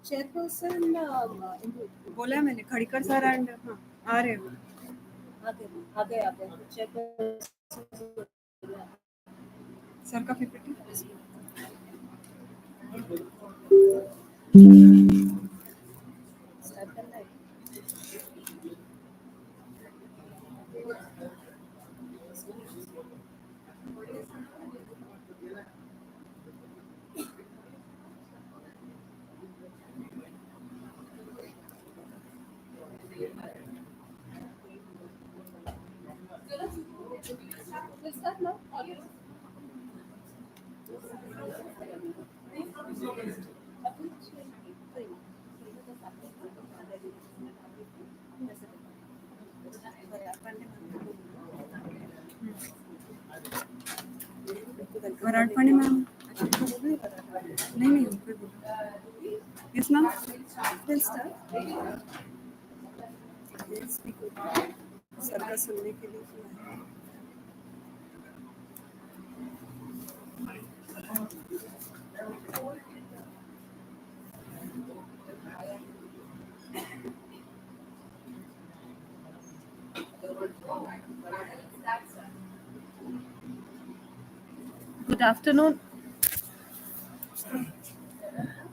Chairperson बोला है मैंने, खड़ीकर सर एंड हाँ आ रहे हैं, आगे चेयरपर्सन सर का पीपीटी स्टार्ट करना है। वराडपाणी मैम नहीं यस मैम सर का सुनने के लिए Good afternoon.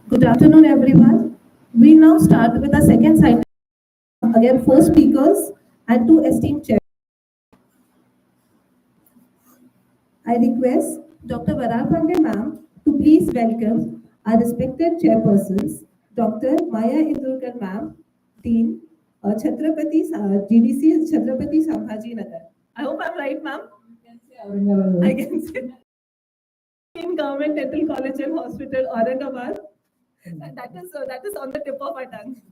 Good afternoon, everyone. We now start with the second side. Again, 4 speakers and 2 esteemed chairs. I request Dr. Varapande ma'am to please welcome our respected chairpersons, Dr. Maya Indurkar ma'am, Dean, GDCH Chhatrapati Sambhaji Nagar. I hope I'm right, ma'am. I can say. In Government Dental College and Hospital, Aurangabad. That is on the tip of our tongue.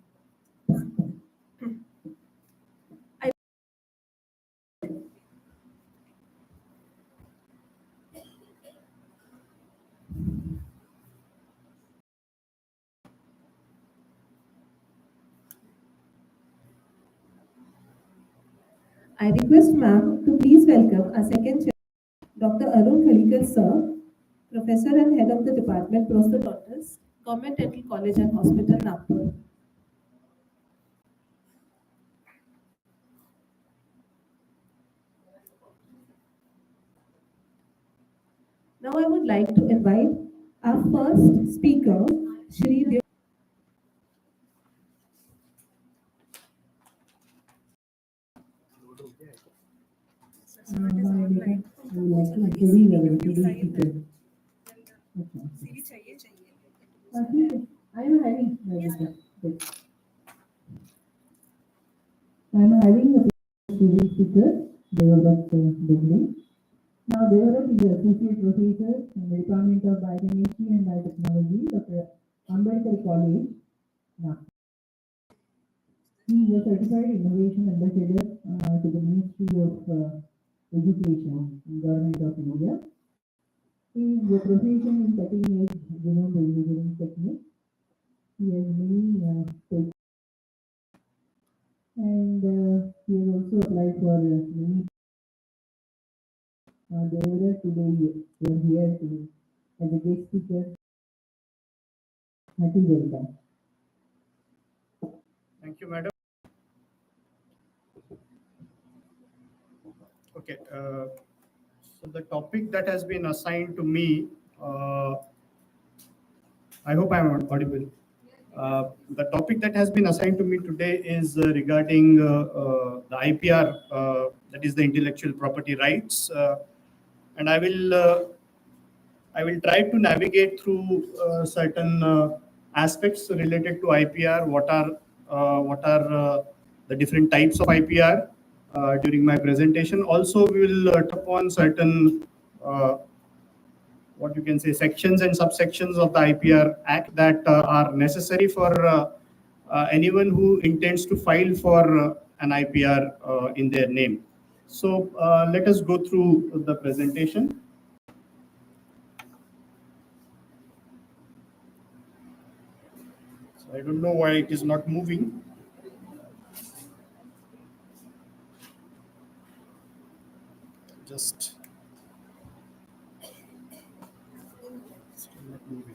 I request ma'am to please welcome our second chair, Dr. Arun Khadikar sir, Professor and Head of the Department, Prosthodontist, Government Dental College and Hospital, Nagpur. Now I would like to invite our first speaker, Shri Dev. I'm having a student speaker, Devadat Dugli. Now, Devadat is Associate Professor in the Department of Biochemistry and Biotechnology at the Ambedkar College, Nagpur. He is a Certified Innovation Ambassador to the Ministry of Education in Government of India. He is a proficient in cutting-edge genome engineering technique. He has many patents. And he has also applied for many. Today we are here as a guest speaker. Happy welcome. Thank you, madam. Okay, so the topic that has been assigned to me, I hope I am audible. The topic that has been assigned to me today is regarding the IPR, that is the intellectual property rights, and I will try to navigate through certain aspects related to IPR. What are the different types of IPR during my presentation. Also, we will touch upon certain what you can say sections and subsections of the IPR Act that are necessary for anyone who intends to file for an IPR in their name. So let us go through the presentation. So I don't know why it is not moving. Just still not moving.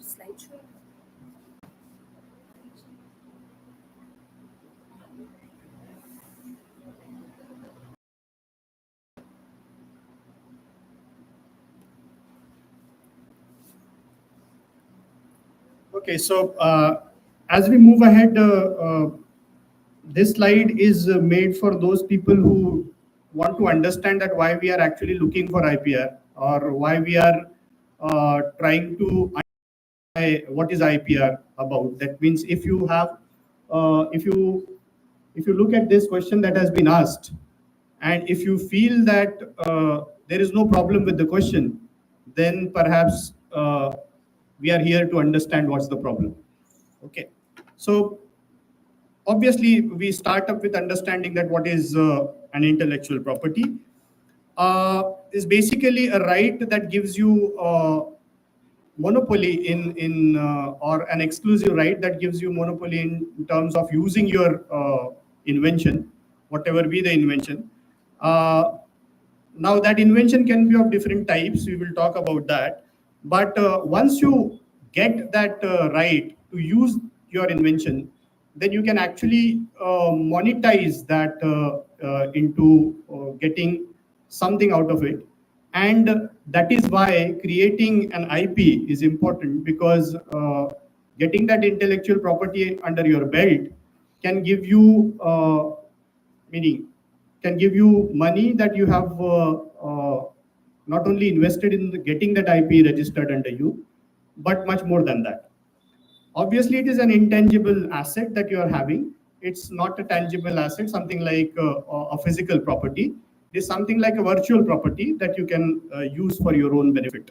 slideshow. Okay, so as we move ahead, this slide is made for those people who want to understand that why we are actually looking for IPR, or why we are trying to understand what is IPR about. That means if you have, if you look at this question that has been asked, and if you feel that there is no problem with the question, then perhaps we are here to understand what's the problem. Okay, so obviously we start up with understanding that what is an intellectual property. Is basically a right that gives you monopoly in or an exclusive right that gives you monopoly in terms of using your invention, whatever be the invention. Now that invention can be of different types, we will talk about that. But once you get that right to use your invention, then you can actually monetize that into getting something out of it. And that is why creating an IP is important, because getting that intellectual property under your belt can give you meaning can give you money that you have not only invested in getting that IP registered under you, but much more than that. Obviously, it is an intangible asset that you are having. It's not a tangible asset, something like a physical property. It is something like a virtual property that you can use for your own benefit.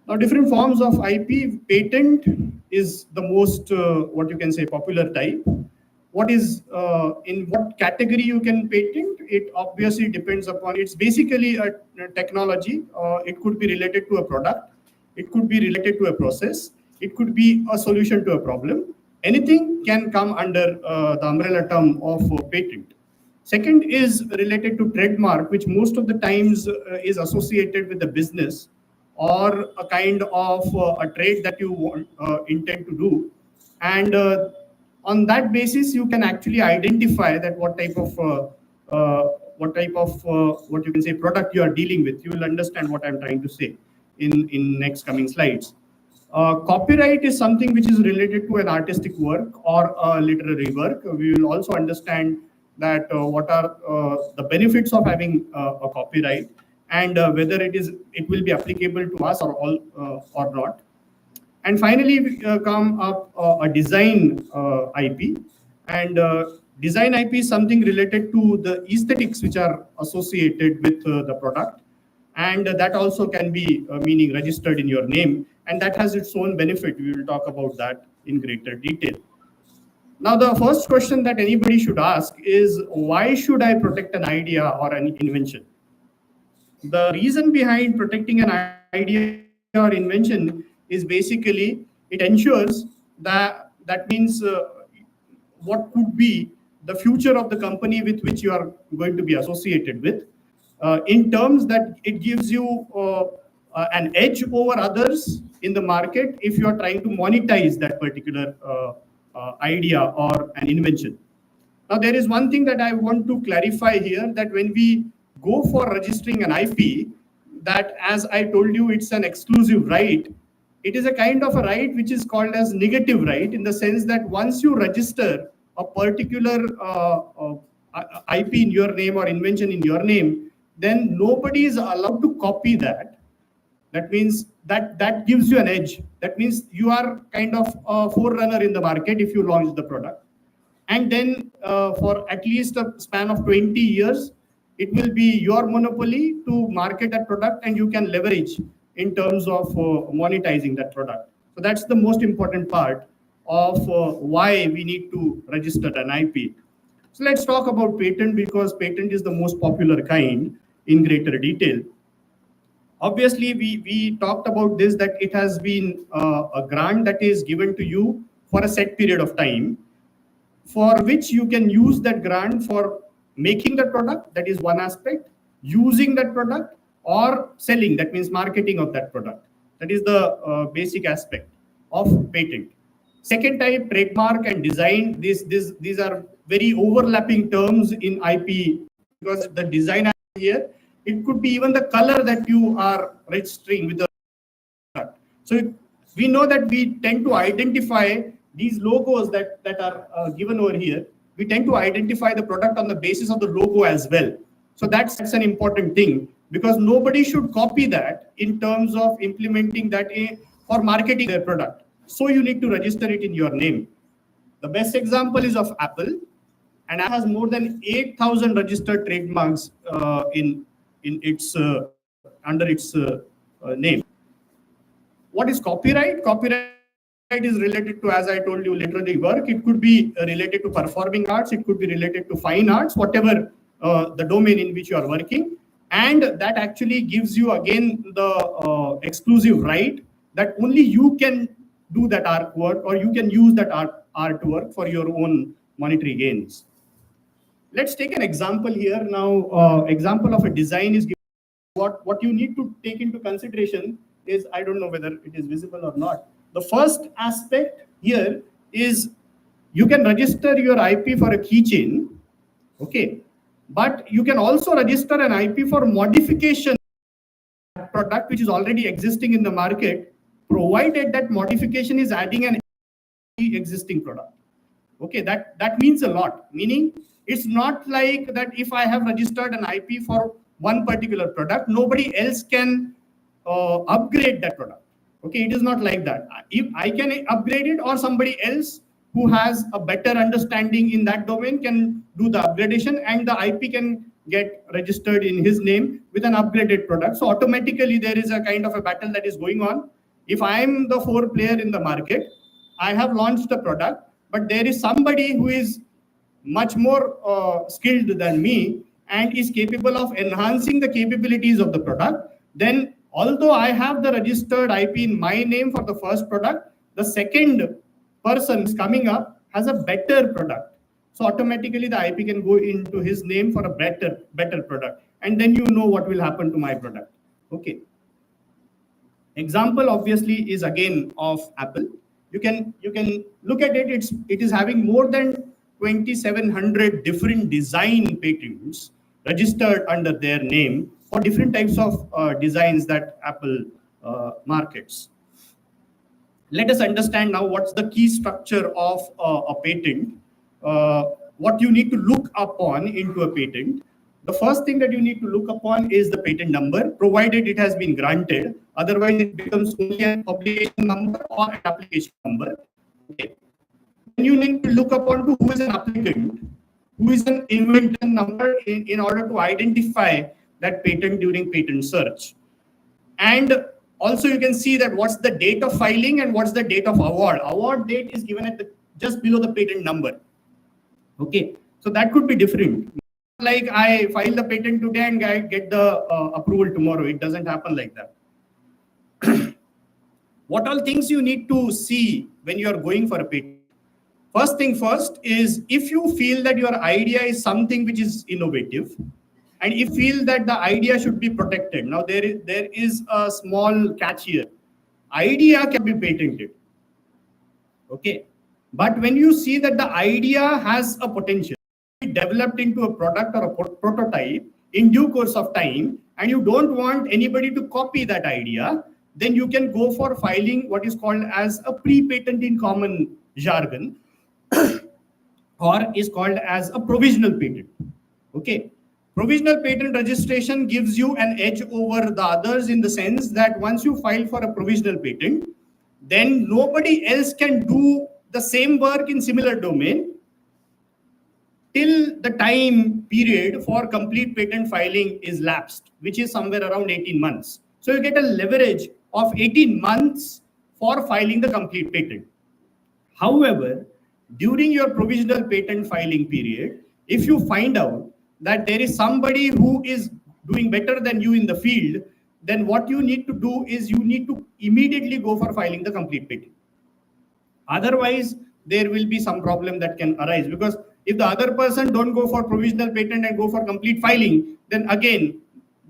Now, different forms of IP. Patent is the most, what you can say, popular type. What is in what category you can patent? It obviously depends upon. It's basically a technology. It could be related to a product. It could be related to a process. It could be a solution to a problem. Anything can come under the umbrella term of patent. Second is related to trademark, which most of the times is associated with the business or a kind of a trade that you want, intend to do. And on that basis, you can actually identify that what type of what you can say product you are dealing with. You will understand what I'm trying to say in next coming slides. Copyright is something which is related to an artistic work or a literary work. We will also understand that what are the benefits of having a copyright, and whether it will be applicable to us or all or not. And finally, we come up a design IP, and design IP is something related to the aesthetics which are associated with the product, and that also can be meaning registered in your name, and that has its own benefit. We will talk about that in greater detail. Now, the first question that anybody should ask is, why should I protect an idea or an invention? The reason behind protecting an idea or invention is basically it ensures that means what could be the future of the company with which you are going to be associated with, in terms that it gives you an edge over others in the market if you are trying to monetize that particular idea or an invention. Now, there is one thing that I want to clarify here, that when we go for registering an IP, that as I told you, it's an exclusive right. It is a kind of a right which is called as negative right, in the sense that once you register a particular IP in your name or invention in your name, then nobody is allowed to copy that. That means that gives you an edge. That means you are kind of a forerunner in the market if you launch the product. And then for at least a span of 20 years, it will be your monopoly to market that product, and you can leverage in terms of monetizing that product. So that's the most important part of why we need to register an IP. So let's talk about patent, because patent is the most popular kind in greater detail. Obviously, we talked about this, that it has been a grant that is given to you for a set period of time, for which you can use that grant for making the product, that is one aspect, using that product, or selling, that means marketing of that product. That is the basic aspect of patent. Second type, trademark and design. These are very overlapping terms in IP because the design here, it could be even the color that you are registering with the product. So we know that we tend to identify these logos that are given over here. We tend to identify the product on the basis of the logo as well. So that's an important thing, because nobody should copy that in terms of implementing that for marketing their product. So you need to register it in your name. The best example is of Apple, and Apple has more than 8,000 registered trademarks in its under its name. What is copyright? Copyright is related to, as I told you, literary work. It could be related to performing arts. It could be related to fine arts, whatever the domain in which you are working. And that actually gives you again the exclusive right that only you can do that artwork, or you can use that artwork for your own monetary gains. Let's take an example here now. Example of a design is given. What you need to take into consideration is, I don't know whether it is visible or not. The first aspect here is you can register your IP for a keychain, okay, but you can also register an IP for modification product which is already existing in the market, provided that modification is adding an existing product. Okay, that means a lot. Meaning, it's not like that if I have registered an IP for one particular product, nobody else can upgrade that product. Okay, it is not like that. If I can upgrade it, or somebody else who has a better understanding in that domain can do the upgradation, and the IP can get registered in his name with an upgraded product. So automatically there is a kind of a battle that is going on. If I am the fourth player in the market, I have launched a product, but there is somebody who is much more skilled than me and is capable of enhancing the capabilities of the product, then although I have the registered IP in my name for the first product, the second person is coming up has a better product. So automatically the IP can go into his name for a better product. And then you know what will happen to my product. Okay. Example obviously is again of Apple. You can look at it. It is having more than 2,700 different design patents registered under their name for different types of designs that Apple markets. Let us understand now what's the key structure of a patent, what you need to look upon into a patent. The first thing that you need to look upon is the patent number, provided it has been granted. Otherwise, it becomes only an obligation number or an application number. Okay. Then you need to look upon to who is an applicant, who is an invention number in order to identify that patent during patent search. And also you can see that what's the date of filing and what's the date of award. Award date is given at just below the patent number. Okay, so that could be different. Like I file the patent today and I get the approval tomorrow. It doesn't happen like that. What all things you need to see when you are going for a patent? First thing first is, if you feel that your idea is something which is innovative, and if you feel that the idea should be protected. Now there is a small catch here. Idea can be patented. Okay, but when you see that the idea has a potential, developed into a product or a prototype in due course of time, and you don't want anybody to copy that idea, then you can go for filing what is called as a pre-patent in common jargon, or is called as a provisional patent. Okay, provisional patent registration gives you an edge over the others in the sense that once you file for a provisional patent, then nobody else can do the same work in similar domain till the time period for complete patent filing is lapsed, which is somewhere around 18 months. So you get a leverage of 18 months for filing the complete patent. However, during your provisional patent filing period, if you find out that there is somebody who is doing better than you in the field, then what you need to do is you need to immediately go for filing the complete patent. Otherwise, there will be some problem that can arise, because if the other person don't go for provisional patent and go for complete filing, then again,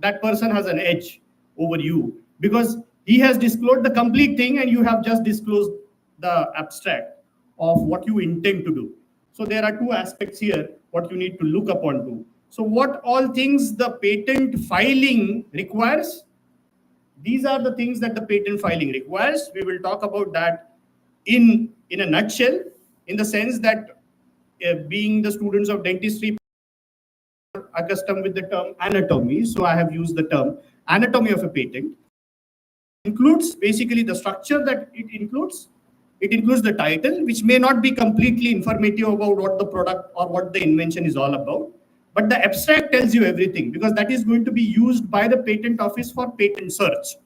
that person has an edge over you, because He has disclosed the complete thing and you have just disclosed the abstract of what you intend to do. So there are two aspects here what you need to look upon to. So what all things the patent filing requires? These are the things that the patent filing requires. We will talk about that in a nutshell, in the sense that being the students of dentistry accustomed with the term anatomy, so I have used the term anatomy of a patent. Includes basically the structure that it includes. It includes the title, which may not be completely informative about what the product or what the invention is all about, but the abstract tells you everything, because that is going to be used by the patent office for patent search.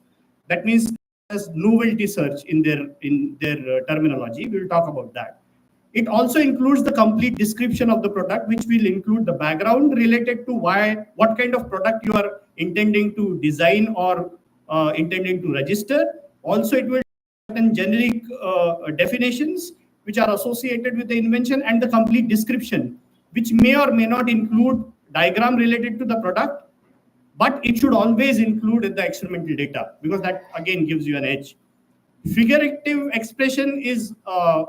That means as novelty search in their terminology. We will talk about that. It also includes the complete description of the product, which will include the background related to what kind of product you are intending to design or intending to register. Also, it will certain generic definitions which are associated with the invention, and the complete description, which may or may not include diagram related to the product, but it should always include the experimental data, because that again gives you an edge. Figurative expression is a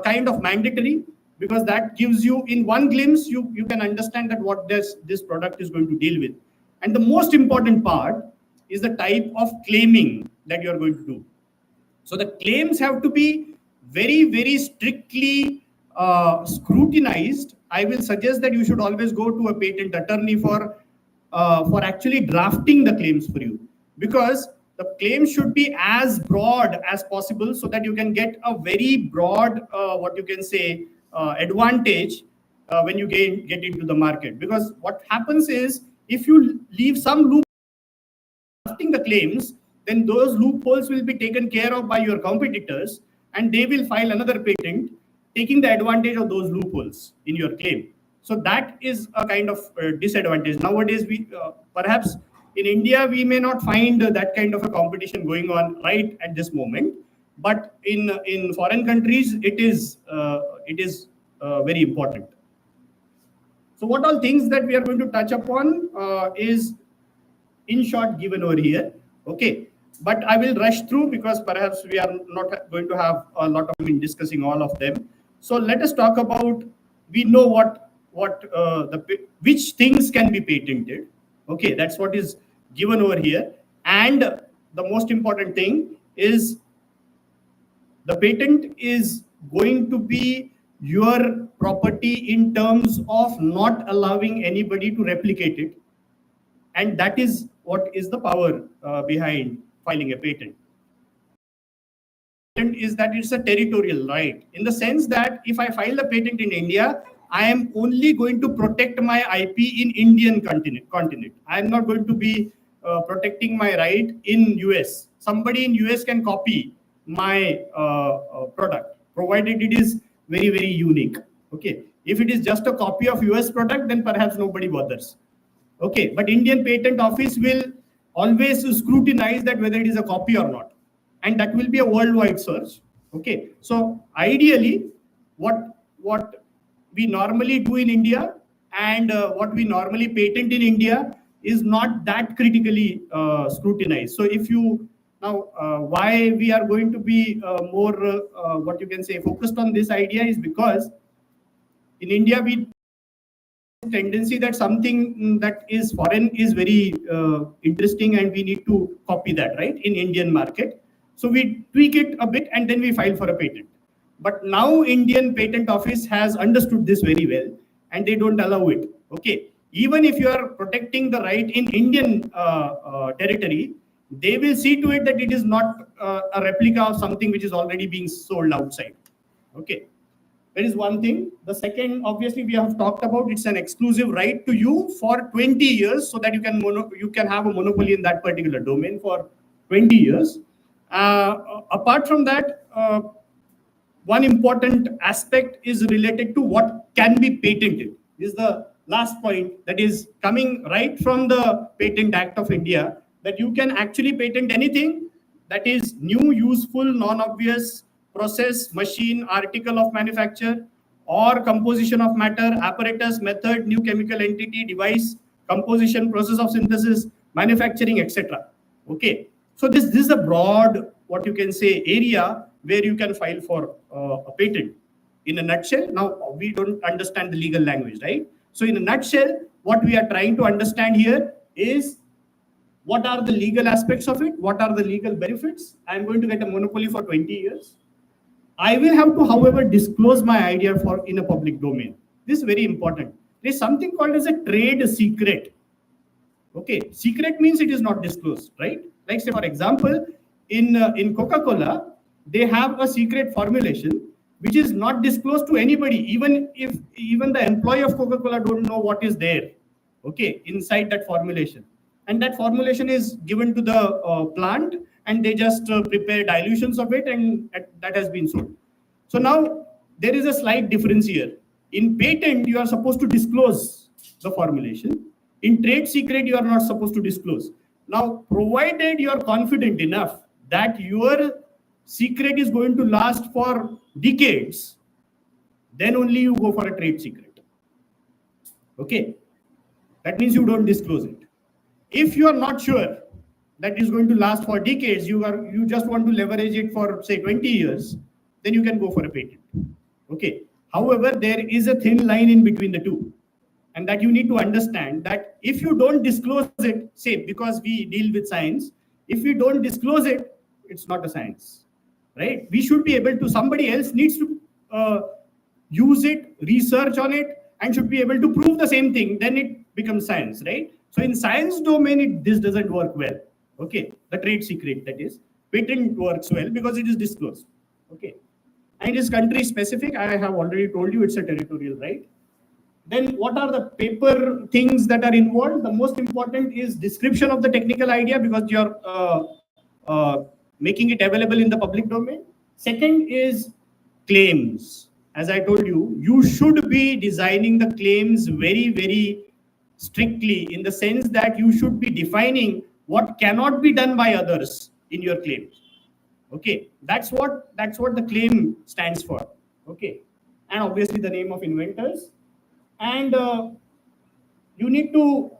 kind of mandatory, because that gives you in one glimpse you can understand that what this product is going to deal with. And the most important part is the type of claiming that you are going to do. So the claims have to be very, very strictly scrutinized. I will suggest that you should always go to a patent attorney for actually drafting the claims for you, because the claims should be as broad as possible, so that you can get a very broad, what you can say, advantage when you get into the market. Because what happens is, if you leave some loop drafting the claims, then those loopholes will be taken care of by your competitors, and they will file another patent taking the advantage of those loopholes in your claim. So that is a kind of disadvantage. Nowadays, we perhaps in India, we may not find that kind of a competition going on right at this moment, but in foreign countries, it is very important. So what all things that we are going to touch upon is in short given over here. Okay, but I will rush through, because perhaps we are not going to have a lot of time in discussing all of them. So let us talk about, we know which things can be patented. Okay, that's what is given over here. And the most important thing is, the patent is going to be your property in terms of not allowing anybody to replicate it. And that is what is the power behind filing a patent. Is that it's a territorial right, in the sense that if I file a patent in India, I am only going to protect my IP in Indian continent. I am not going to be protecting my right in US. Somebody in US can copy my product, provided it is very, very unique. Okay, if it is just a copy of US product, then perhaps nobody bothers. Okay, but Indian Patent Office will always scrutinize that whether it is a copy or not, and that will be a worldwide search. Okay, so ideally, what we normally do in India and what we normally patent in India is not that critically scrutinized. So if you now why we are going to be more what you can say focused on this idea is because in India we tendency that something that is foreign is very interesting and we need to copy that, right, in Indian market. So we tweak it a bit and then we file for a patent. But now Indian Patent Office has understood this very well and they don't allow it. Okay, even if you are protecting the right in Indian territory, they will see to it that it is not a replica of something which is already being sold outside. Okay. That is one thing. The second, obviously, we have talked about, it's an exclusive right to you for 20 years, so that you can have a monopoly in that particular domain for 20 years. Apart from that, one important aspect is related to what can be patented. This is the last point that is coming right from the Patent Act of India, that you can actually patent anything that is new, useful, non-obvious, process, machine, article of manufacture, or composition of matter, apparatus, method, new chemical entity, device, composition, process of synthesis, manufacturing, etc. Okay. So this is a broad, what you can say, area where you can file for a patent. In a nutshell, now we don't understand the legal language, right? So in a nutshell, what we are trying to understand here is what are the legal aspects of it, what are the legal benefits. I'm going to get a monopoly for 20 years. I will have to, however, disclose my idea for in a public domain. This is very important. There is something called as a trade secret. Okay, secret means it is not disclosed, right? Like say, for example, in Coca-Cola, they have a secret formulation which is not disclosed to anybody, even if even the employee of Coca-Cola don't know what is there, okay, inside that formulation. And that formulation is given to the plant, and they just prepare dilutions of it, and that has been sold. So now there is a slight difference here. In patent, you are supposed to disclose the formulation. In trade secret, you are not supposed to disclose. Now, provided you are confident enough that your secret is going to last for decades, then only you go for a trade secret. Okay, that means you don't disclose it. If you are not sure that is going to last for decades, you just want to leverage it for say 20 years, then you can go for a patent. Okay. However, there is a thin line in between the two, and that you need to understand that if you don't disclose it, say because we deal with science, if we don't disclose it, it's not a science, right? We should be able to, somebody else needs to use it, research on it, and should be able to prove the same thing, then it becomes science, right? So in science domain, this doesn't work well. Okay, the trade secret, that is, patent works well because it is disclosed. Okay, and it is country specific. I have already told you it's a territorial right. Then what are the paper things that are involved? The most important is description of the technical idea, because you're making it available in the public domain. Second is claims. As I told you, you should be designing the claims very, very strictly, in the sense that you should be defining what cannot be done by others in your claims. Okay, that's what the claim stands for. Okay, and obviously the name of inventors. And you need to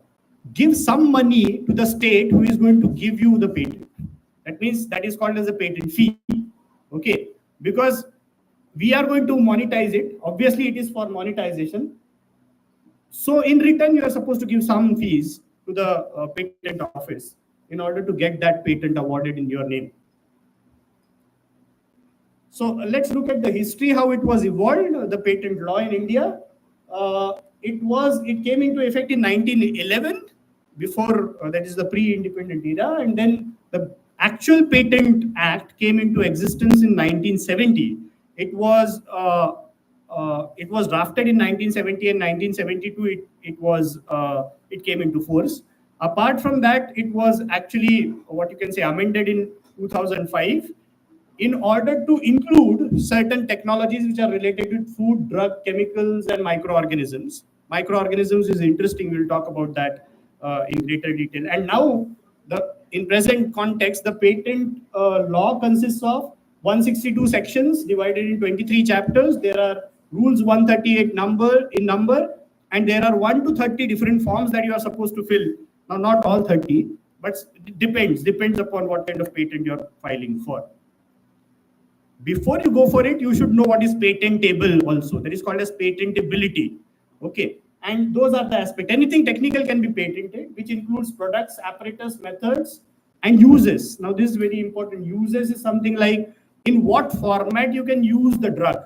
give some money to the state who is going to give you the patent. That means that is called as a patent fee. Okay, because we are going to monetize it. Obviously, it is for monetization. So in return, you are supposed to give some fees to the patent office in order to get that patent awarded in your name. So let's look at the history, how it was evolved, the patent law in India. It came into effect in 1911, before that is the pre-independent era, and then the actual Patent Act came into existence in 1970. It was drafted in 1970 and 1972. It came into force. Apart from that, it was actually what you can say amended in 2005 in order to include certain technologies which are related to food, drug, chemicals, and microorganisms. Microorganisms is interesting. We'll talk about that in greater detail. And now, in present context, the patent law consists of 162 sections divided in 23 chapters. There are rules 138 number, and there are 1 to 30 different forms that you are supposed to fill. Now, not all 30, but it depends upon what kind of patent you're filing for. Before you go for it, you should know what is patentable also. That is called as patentability. Okay. And those are the aspects. Anything technical can be patented, which includes products, apparatus, methods, and uses. Now, this is very important. Uses is something like in what format you can use the drug.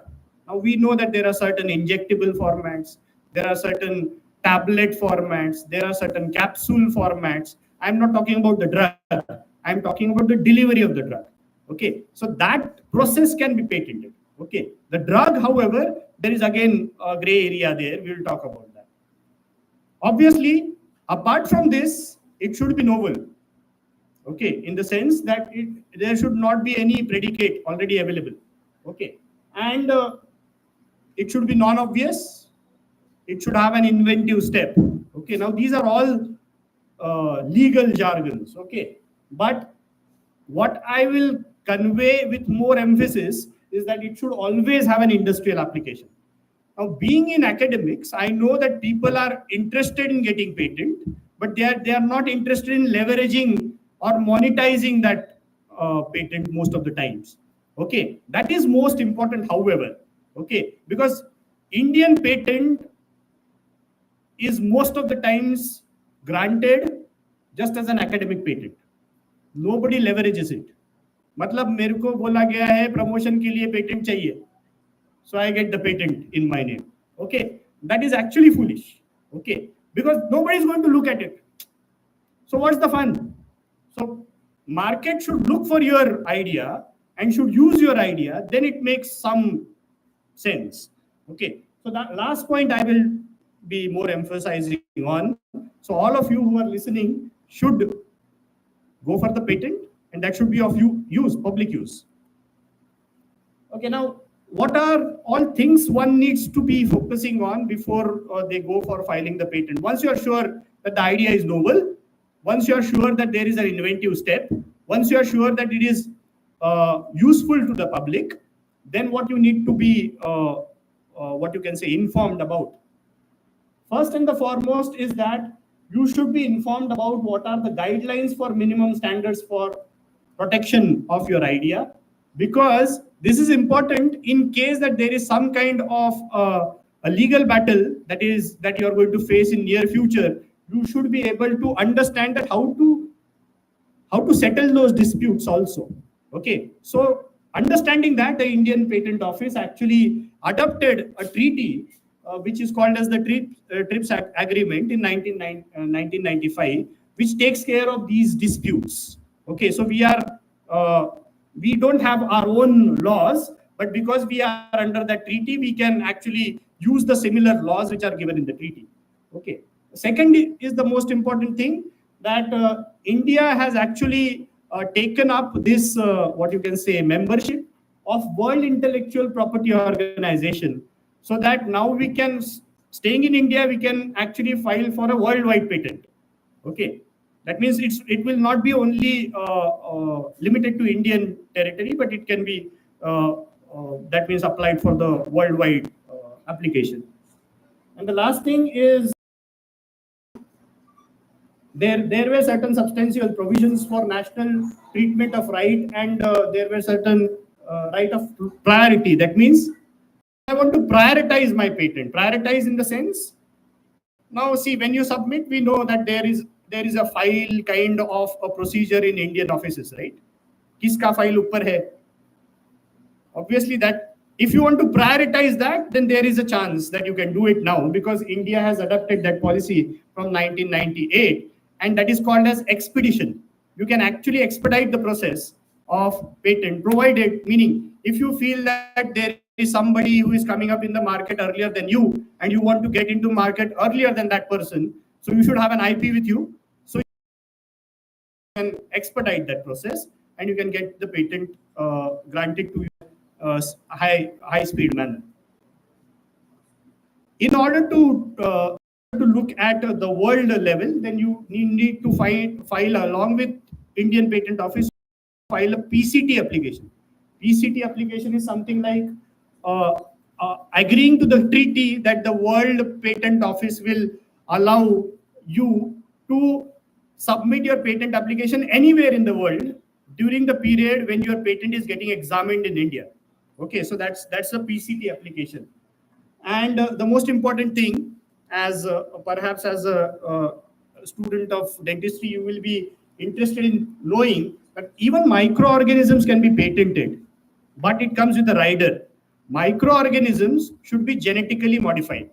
Now, we know that there are certain injectable formats, there are certain tablet formats, there are certain capsule formats. I'm not talking about the drug. I'm talking about the delivery of the drug. Okay, so that process can be patented. Okay, the drug, however, there is again a gray area there. We will talk about that. Obviously, apart from this, it should be novel. Okay, in the sense that there should not be any predicate already available. Okay, and it should be non-obvious. It should have an inventive step. Okay, now these are all legal jargons. Okay, but what I will convey with more emphasis is that it should always have an industrial application. Now, being in academics, I know that people are interested in getting patent, but they are not interested in leveraging or monetizing that patent most of the times. Okay, that is most important, however. Okay, because Indian patent is most of the times granted just as an academic patent. Nobody leverages it. मतलब मेरे को बोला गया है promotion के लिए patent चाहिए, so I get the patent in my name. Okay, that is actually foolish. Okay, because nobody is going to look at it. So what's the fun? So market should look for your idea and should use your idea. Then it makes some sense. Okay, so that last point I will be more emphasizing on. So all of you who are listening should go for the patent, and that should be of use, public use. Okay, now what are all things one needs to be focusing on before they go for filing the patent? Once you are sure that the idea is novel, once you are sure that there is an inventive step, once you are sure that it is useful to the public, then what you need to be, what you can say, informed about. First and the foremost is that you should be informed about what are the guidelines for minimum standards for protection of your idea, because this is important in case that there is some kind of a legal battle that you are going to face in near future. You should be able to understand that how to settle those disputes also. Okay, so understanding that, the Indian Patent Office actually adopted a treaty which is called as the TRIPS Agreement in 1995, which takes care of these disputes. Okay, so we don't have our own laws, but because we are under that treaty, we can actually use the similar laws which are given in the treaty. Okay. Second is the most important thing, that India has actually taken up this, what you can say, membership of World Intellectual Property Organization, so that now we can, staying in India, we can actually file for a worldwide patent. Okay, that means it will not be only limited to Indian territory, but it can be, that means applied for the worldwide application. And the last thing is, there were certain substantial provisions for national treatment of right, and there were certain right of priority. That means I want to prioritize my patent. Prioritize in the sense, now see, when you submit, we know that there is a file kind of a procedure in Indian offices, right? Kiska file upar hai? Obviously, that if you want to prioritize that, then there is a chance that you can do it now, because India has adopted that policy from 1998, and that is called as expedition. You can actually expedite the process of patent, provided, meaning if you feel that there is somebody who is coming up in the market earlier than you, and you want to get into market earlier than that person, so you should have an IP with you, so you can expedite that process, and you can get the patent granted to you high speed manner. In order to look at the world level, then you need to file along with Indian Patent Office, file a PCT application. PCT application is something like agreeing to the treaty that the World Patent Office will allow you to submit your patent application anywhere in the world during the period when your patent is getting examined in India. Okay, so that's a PCT application. And the most important thing, as perhaps as a student of dentistry, you will be interested in knowing that even microorganisms can be patented, but it comes with a rider. Microorganisms should be genetically modified.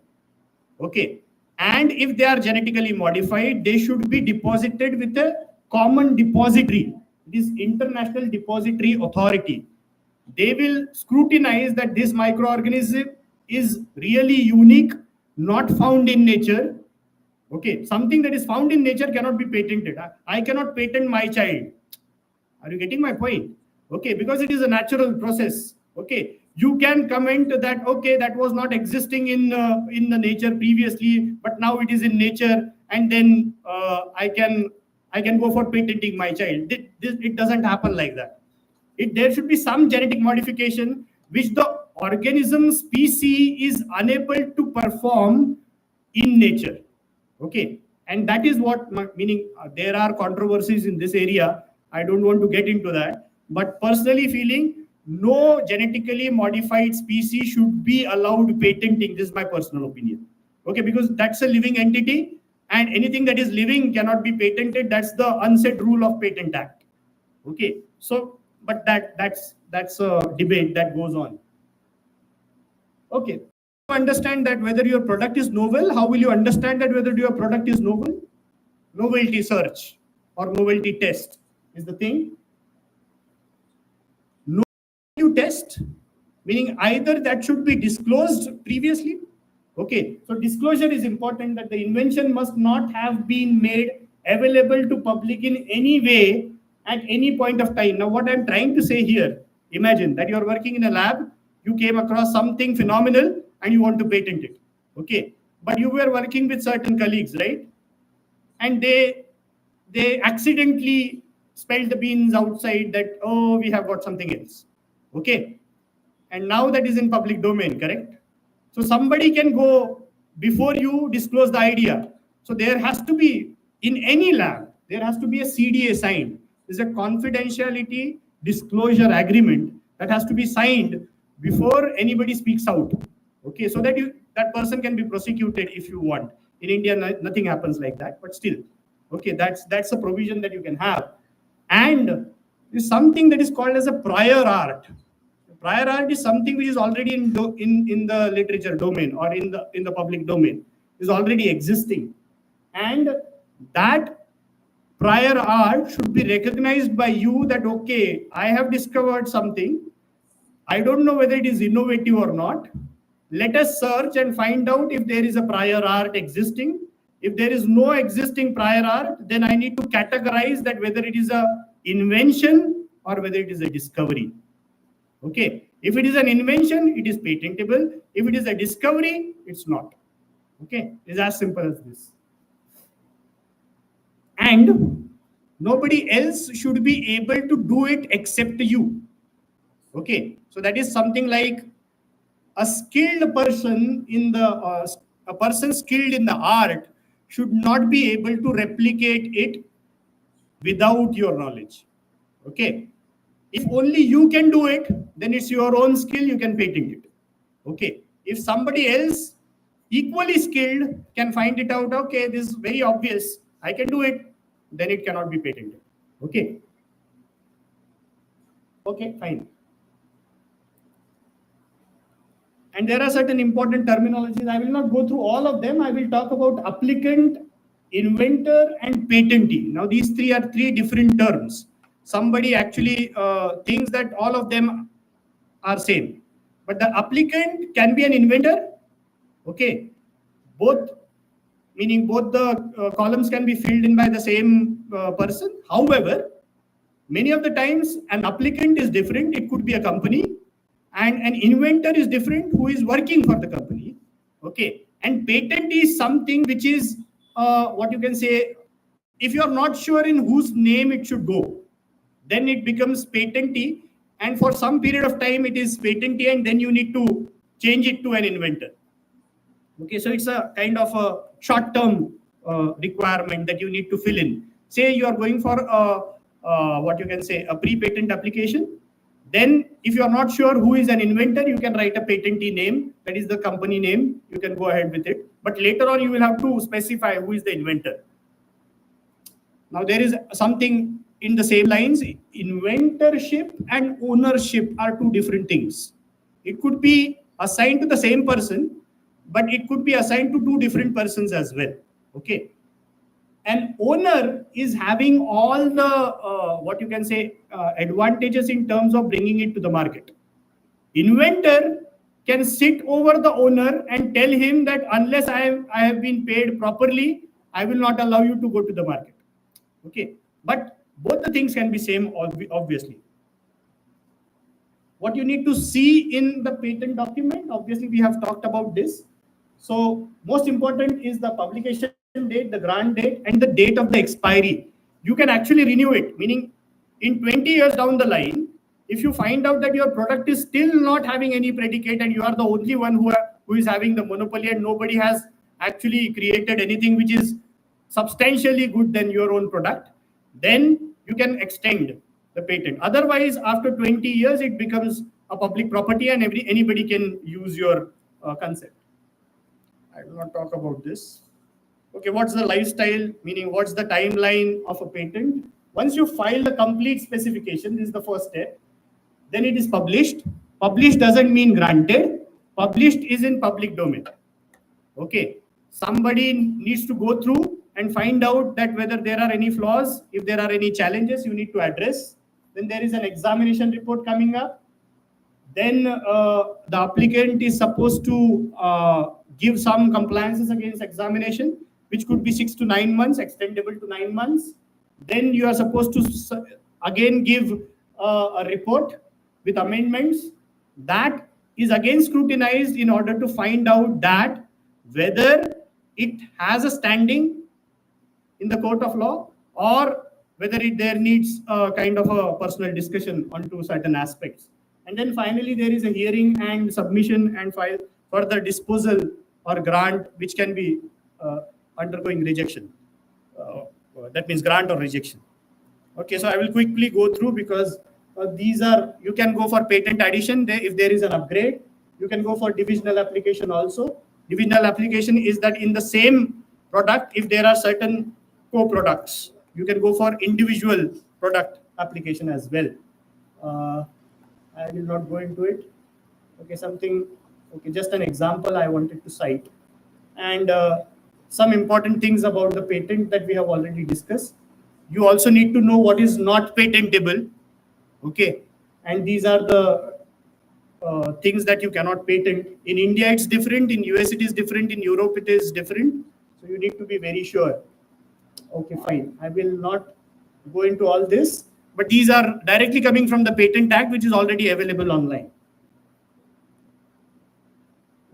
Okay, and if they are genetically modified, they should be deposited with a common depository. This International Depository Authority. They will scrutinize that this microorganism is really unique, not found in nature. Okay, something that is found in nature cannot be patented. I cannot patent my child. Are you getting my point? Okay, because it is a natural process. Okay, you can comment that, okay, that was not existing in the nature previously, but now it is in nature, and then I can go for patenting my child. It doesn't happen like that. There should be some genetic modification which the organism species is unable to perform in nature. Okay, And that is what, meaning there are controversies in this area. I don't want to get into that. But personally feeling, no genetically modified species should be allowed patenting. This is my personal opinion. Okay, because that's a living entity, and anything that is living cannot be patented. That's the unsaid rule of Patent Act. Okay, so but that's a debate that goes on. Okay, to understand that whether your product is novel, how will you understand that whether your product is novel? Novelty search or novelty test is the thing. No, you test, meaning either that should be disclosed previously. Okay, so disclosure is important, that the invention must not have been made available to public in any way at any point of time. Now, what I'm trying to say here, imagine that you're working in a lab, you came across something phenomenal and you want to patent it. Okay, but you were working with certain colleagues, right? And they accidentally spilled the beans outside that, oh, we have got something else. Okay, and now that is in public domain, correct? So somebody can go before you disclose the idea. So there has to be, in any lab, there has to be a CDA signed. There's a confidentiality disclosure agreement that has to be signed before anybody speaks out. Okay, so that that person can be prosecuted if you want. In India, nothing happens like that, but still, okay, that's a provision that you can have. And there's something that is called as a prior art. Prior art is something which is already in the literature domain or in the public domain, is already existing, and that prior art should be recognized by you that, okay, I have discovered something. I don't know whether it is innovative or not. Let us search and find out if there is a prior art existing. If there is no existing prior art, then I need to categorize that whether it is a invention or whether it is a discovery. Okay, if it is an invention, it is patentable. If it is a discovery, it's not. Okay, it's as simple as this. And nobody else should be able to do it except you. Okay, so that is something like a skilled person in the a person skilled in the art should not be able to replicate it without your knowledge. Okay, if only you can do it, then it's your own skill, you can patent it. Okay, if somebody else equally skilled can find it out, okay, this is very obvious, I can do it, then it cannot be patented. Okay, okay, fine. And there are certain important terminologies. I will not go through all of them. I will talk about applicant, inventor, and patentee. Now, these three are three different terms. Somebody actually thinks that all of them are same. But the applicant can be an inventor. Okay. Both, meaning both the columns can be filled in by the same person. However, many of the times an applicant is different. It could be a company. And an inventor is different who is working for the company. Okay. And patent is something which is what you can say, if you're not sure in whose name it should go, then it becomes patentee. And for some period of time, it is patentee, and then you need to change it to an inventor. Okay. So it's a kind of a short-term requirement that you need to fill in. Say you are going for what you can say, a pre-patent application. Then if you are not sure who is an inventor, you can write a patentee name. That is the company name. You can go ahead with it. But later on, you will have to specify who is the inventor. Now, there is something in the same lines. Inventorship and ownership are two different things. It could be assigned to the same person, but it could be assigned to two different persons as well. Okay. An owner is having all the what you can say advantages in terms of bringing it to the market. Inventor can sit over the owner and tell him that unless I have been paid properly, I will not allow you to go to the market. Okay, but both the things can be same, obviously. What you need to see in the patent document, obviously we have talked about this. So most important is the publication date, the grant date, and the date of the expiry. You can actually renew it, meaning in 20 years down the line, if you find out that your product is still not having any predicate and you are the only one who is having the monopoly and nobody has actually created anything which is substantially good than your own product, then you can extend the patent. Otherwise, after 20 years, it becomes a public property and anybody can use your concept. I will not talk about this. Okay, what's the lifestyle, meaning what's the timeline of a patent? Once you file the complete specification, this is the first step, then it is published. Published doesn't mean granted. Published is in public domain. Okay, somebody needs to go through and find out that whether there are any flaws, if there are any challenges you need to address. Then there is an examination report coming up. Then the applicant is supposed to give some compliances against examination, which could be 6 to 9 months, extendable to 9 months. Then you are supposed to again give a report with amendments. That is again scrutinized in order to find out that whether it has a standing in the court of law or whether there needs a kind of a personal discussion onto certain aspects. And then finally, there is a hearing and submission and file further disposal or grant, which can be undergoing rejection. That means grant or rejection. Okay, so I will quickly go through because these are, you can go for patent addition if there is an upgrade. You can go for divisional application also. Divisional application is that in the same product, if there are certain co-products, you can go for individual product application as well. I will not go into it. Okay, just an example I wanted to cite. And some important things about the patent that we have already discussed. You also need to know what is not patentable. Okay, and these are the things that you cannot patent. In India, it's different. In US, it is different. In Europe, it is different. So you need to be very sure. Okay, fine. I will not go into all this, but these are directly coming from the Patent Act, which is already available online.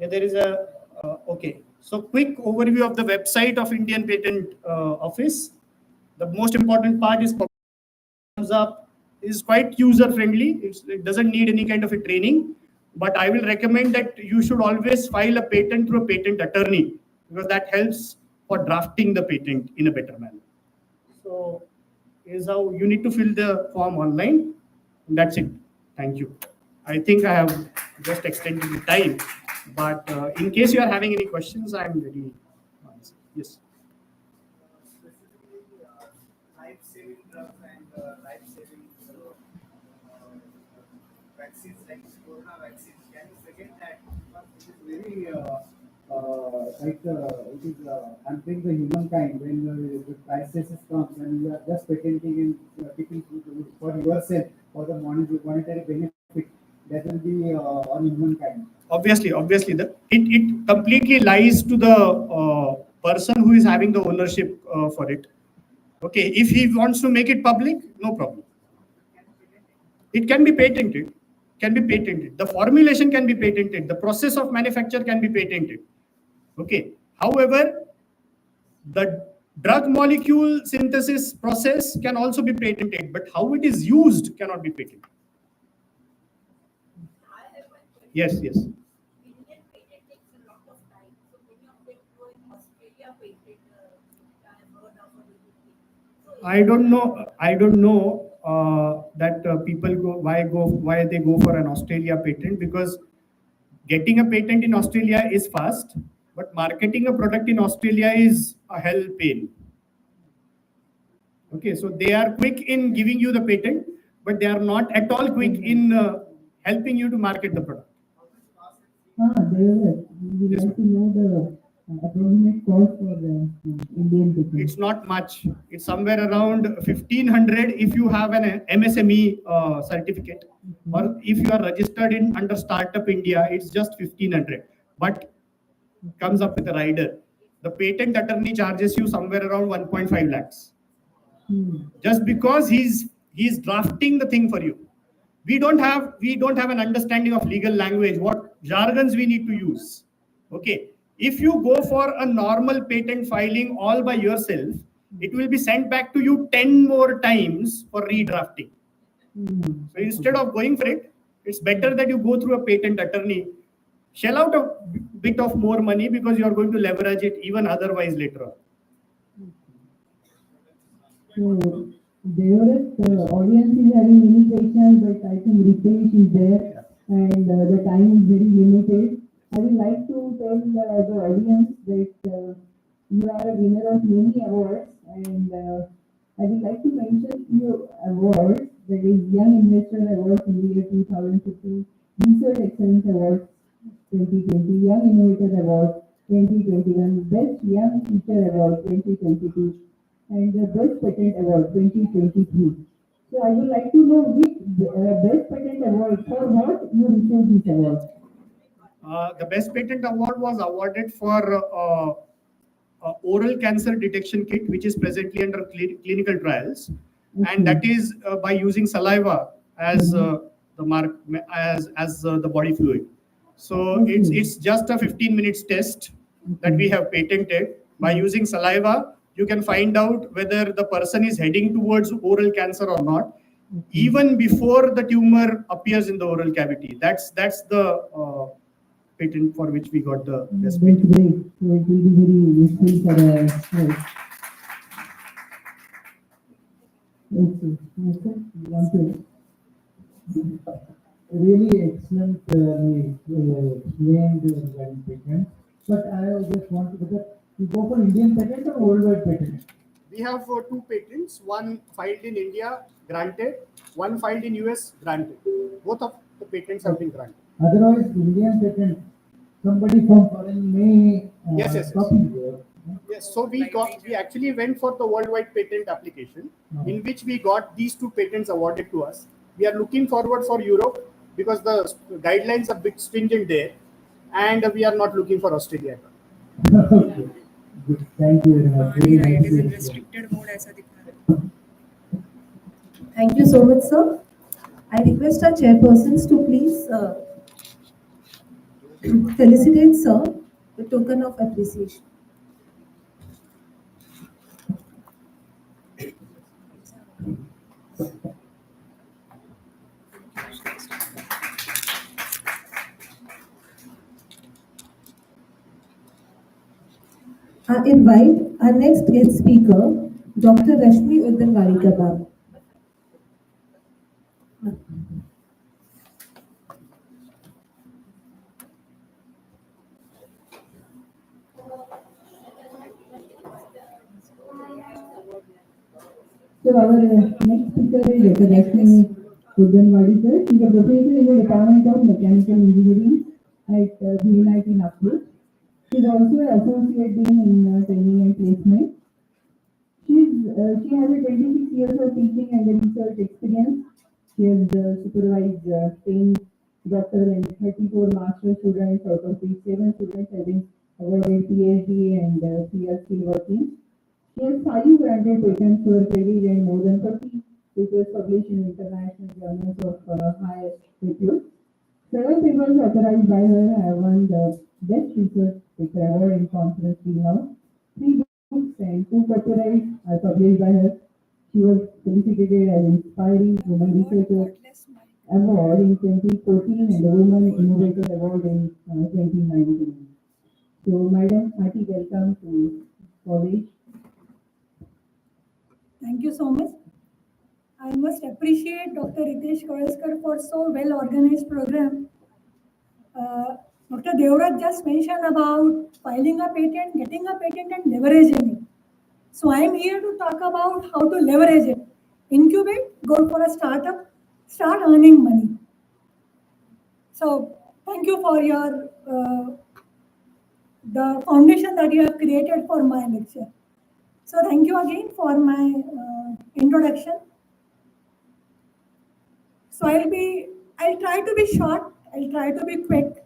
Yeah, there is a, okay. So quick overview of the website of Indian Patent Office. The most important part is comes up, is quite user friendly. It doesn't need any kind of a training, but I will recommend that you should always file a patent through a patent attorney because that helps for drafting the patent in a better manner. So is how you need to fill the form online. That's it. Thank you. I think I have just extended the time, but in case you are having any questions, I am ready to answer. Yes. Specifically, life-saving drugs and life-saving vaccines like corona vaccines. Can you forget that? It is very it is helping the humankind when the crisis comes and you are just patenting and taking for yourself for the monetary benefit that will be on humankind. Obviously, it completely lies to the person who is having the ownership for it. Okay, if he wants to make it public, no problem. It can be patented. The formulation can be patented. The process of manufacture can be patented. Okay. However, the drug molecule synthesis process can also be patented, but how it is used cannot be patented. Yes. Indian patent takes a lot of time. So many of them go in Australia patent. I have heard of it. So I don't know that people why they go for an Australia patent, because getting a patent in Australia is fast, but marketing a product in Australia is a hell pain. Okay, so they are quick in giving you the patent, but they are not at all quick in helping you to market the product. We would like to know the approximate cost for the Indian patent. It's not much. It's somewhere around 1,500 if you have an MSME certificate, or if you are registered under Startup India, it's just 1,500. But comes up with a rider. The patent attorney charges you somewhere around 1.5 lakhs. Just because he's drafting the thing for you. We don't have an understanding of legal language, what jargons we need to use. Okay. If you go for a normal patent filing all by yourself, it will be sent back to you 10 more times for redrafting. So instead of going for it, it's better that you go through a patent attorney, shell out a bit of more money because you are going to leverage it even otherwise later on. So the audience is having many questions, but I think Ritesh is there, and the time is very limited. I would like to tell the audience that you are a winner of many awards, and I would like to mention few awards. That is Young Investor Award in the year 2015, Research Excellence Award 2020, Young Innovator Award 2021, Best Young Teacher Award 2022, and the Best Patent Award 2023. So I would like to know which Best Patent Award, for what you received this award. The Best Patent Award was awarded for oral cancer detection kit, which is presently under clinical trials, and that is by using saliva as the mark as the body fluid. So it's just a 15 minutes test that we have patented. By using saliva, you can find out whether the person is heading towards oral cancer or not, even before the tumor appears in the oral cavity. That's the patent for which we got the best That's patent. great. So it will be very useful for us. Okay. Okay. Want to Really excellent explained regarding patent. But I just want to whether you go for Indian patent or worldwide patent. We have two patents, one filed in India, granted, one filed in US, granted. Both of the patents have been granted. Otherwise, Indian patent, somebody from foreign may Yes. copy your. Yes, so we actually went for the worldwide patent application, in which we got these two patents awarded to us. We are looking forward for Europe because the guidelines are a bit stringent there, and we are not looking for Australia. Okay. Good. Thank you very much. Very It nice is to in hear. restricted mode ऐसा दिख रहा है. Thank you so much, sir. I request our chairpersons to please felicitate sir with token of appreciation. I invite our next guest speaker, Dr. Rashmi Uddanwarikar ma'am. So our next speaker is Dr. Rashmi Uddanwarikar. She is a professor in the Department of Mechanical Engineering at DMER in Nagpur. She is also an associate dean in training and placement. She has a 26 years of teaching and research experience. She has supervised 10 doctoral and 34 master students, out of which 7 students have been awarded PhD and 3 are still working. She has 5 granted patents to her credit and more than 30 papers published in international journals of high repute. Several papers authorized by her have won the Best Research Paper Award in Conference Now. 3 books and 2 copyrights are published by her. She was felicitated as Inspiring Women Researcher Award in 2014 and the Women Innovator Award in 2019. So, Madam, hearty welcome to college. Thank you so much. I must appreciate Dr. Ritesh Koyaskar for so well organized program. Dr. Devraj just mentioned about filing a patent, getting a patent and leveraging it. So I am here to talk about how to leverage it. Incubate, go for a startup, start earning money. So thank you for your the foundation that you have created for my lecture. So thank you again for my introduction. So I'll try to be short, I'll try to be quick.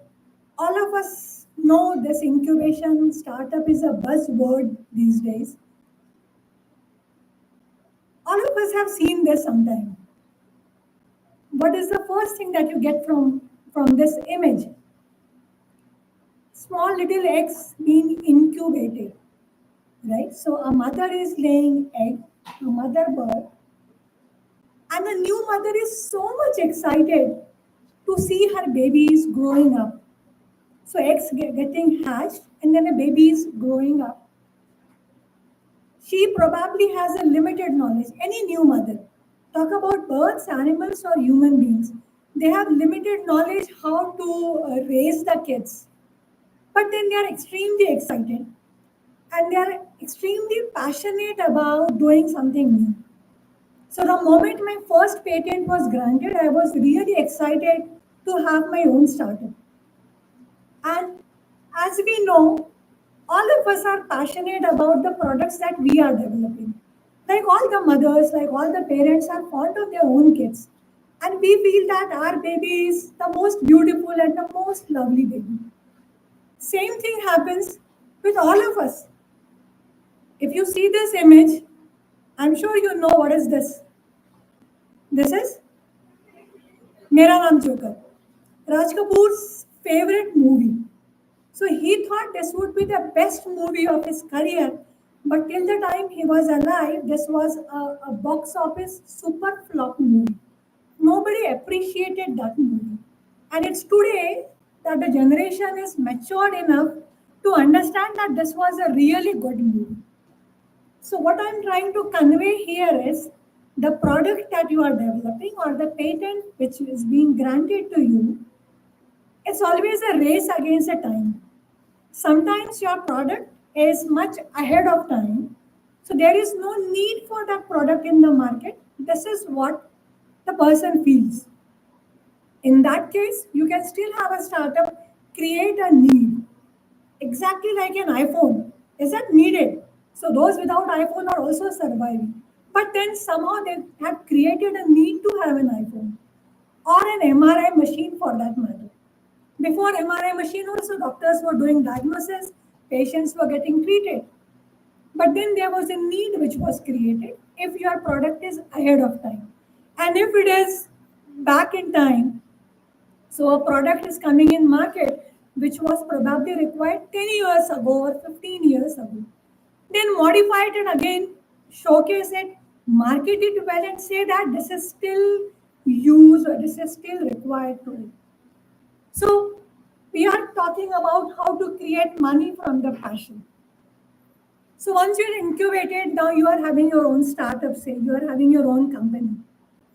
All of us know this incubation startup is a buzzword these days. All of us have seen this sometime. What is the first thing that you get from this image? Small little eggs being incubated, right? So a mother is laying egg, a mother bird, and the new mother is so much excited to see her babies growing up. So eggs getting hatched and then a baby is growing up. she probably has a limited knowledge. Any new mother, talk about birds, animals, or human beings, they have limited knowledge how to raise the kids. But then they are extremely excited and they are extremely passionate about doing something new. So the moment my first patent was granted, I was really excited to have my own startup. And as we know, all of us are passionate about the products that we are developing. Like all the mothers, like all the parents are fond of their own kids. And we feel that our baby is the most beautiful and the most lovely baby. Same thing happens with all of us. If you see this image, I'm sure you know what is this. This is Mera Naam Joker, Raj Kapoor's favorite movie. So he thought this would be the best movie of his career. But till the time he was alive, this was a box office super flop movie. Nobody appreciated that movie. And it's today that the generation is matured enough to understand that this was a really good movie. So what I'm trying to convey here is the product that you are developing or the patent which is being granted to you, it's always a race against the time. Sometimes your product is much ahead of time. So there is no need for that product in the market. This is what the person feels. In that case, you can still have a startup create a need. Exactly like an iPhone. Is that needed? So those without iPhone are also surviving. But then somehow they have created a need to have an iPhone or an MRI machine for that matter. Before MRI machine also doctors were doing diagnosis, patients were getting treated. But then there was a need which was created if your product is ahead of time. And if it is back in time, so a product is coming in market which was probably required 10 years ago or 15 years ago. Then modify it and again showcase it, market it well and say that this is still used or this is still required today. So we are talking about how to create money from the passion. So once you're incubated, now you are having your own startup, say you are having your own company.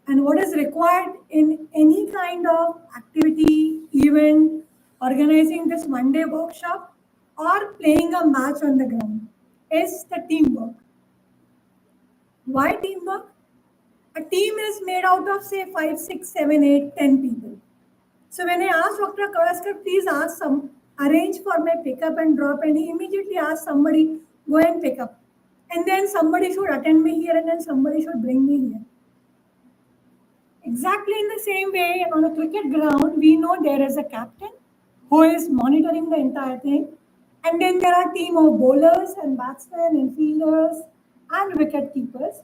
And what is required in any kind of activity, event, organizing this one-day workshop, or playing a match on the ground is the teamwork. Why teamwork? A team is made out of say 5, 6, 7, 8, 10 people. So when I asked Dr. Kavaskar, please arrange for my pickup and drop, and he immediately asked somebody, go and pick up. And then somebody should attend me here and then somebody should bring me here. Exactly in the same way, on a cricket ground, we know there is a captain who is monitoring the entire thing. And then there are a team of bowlers and batsmen and fielders and wicket keepers.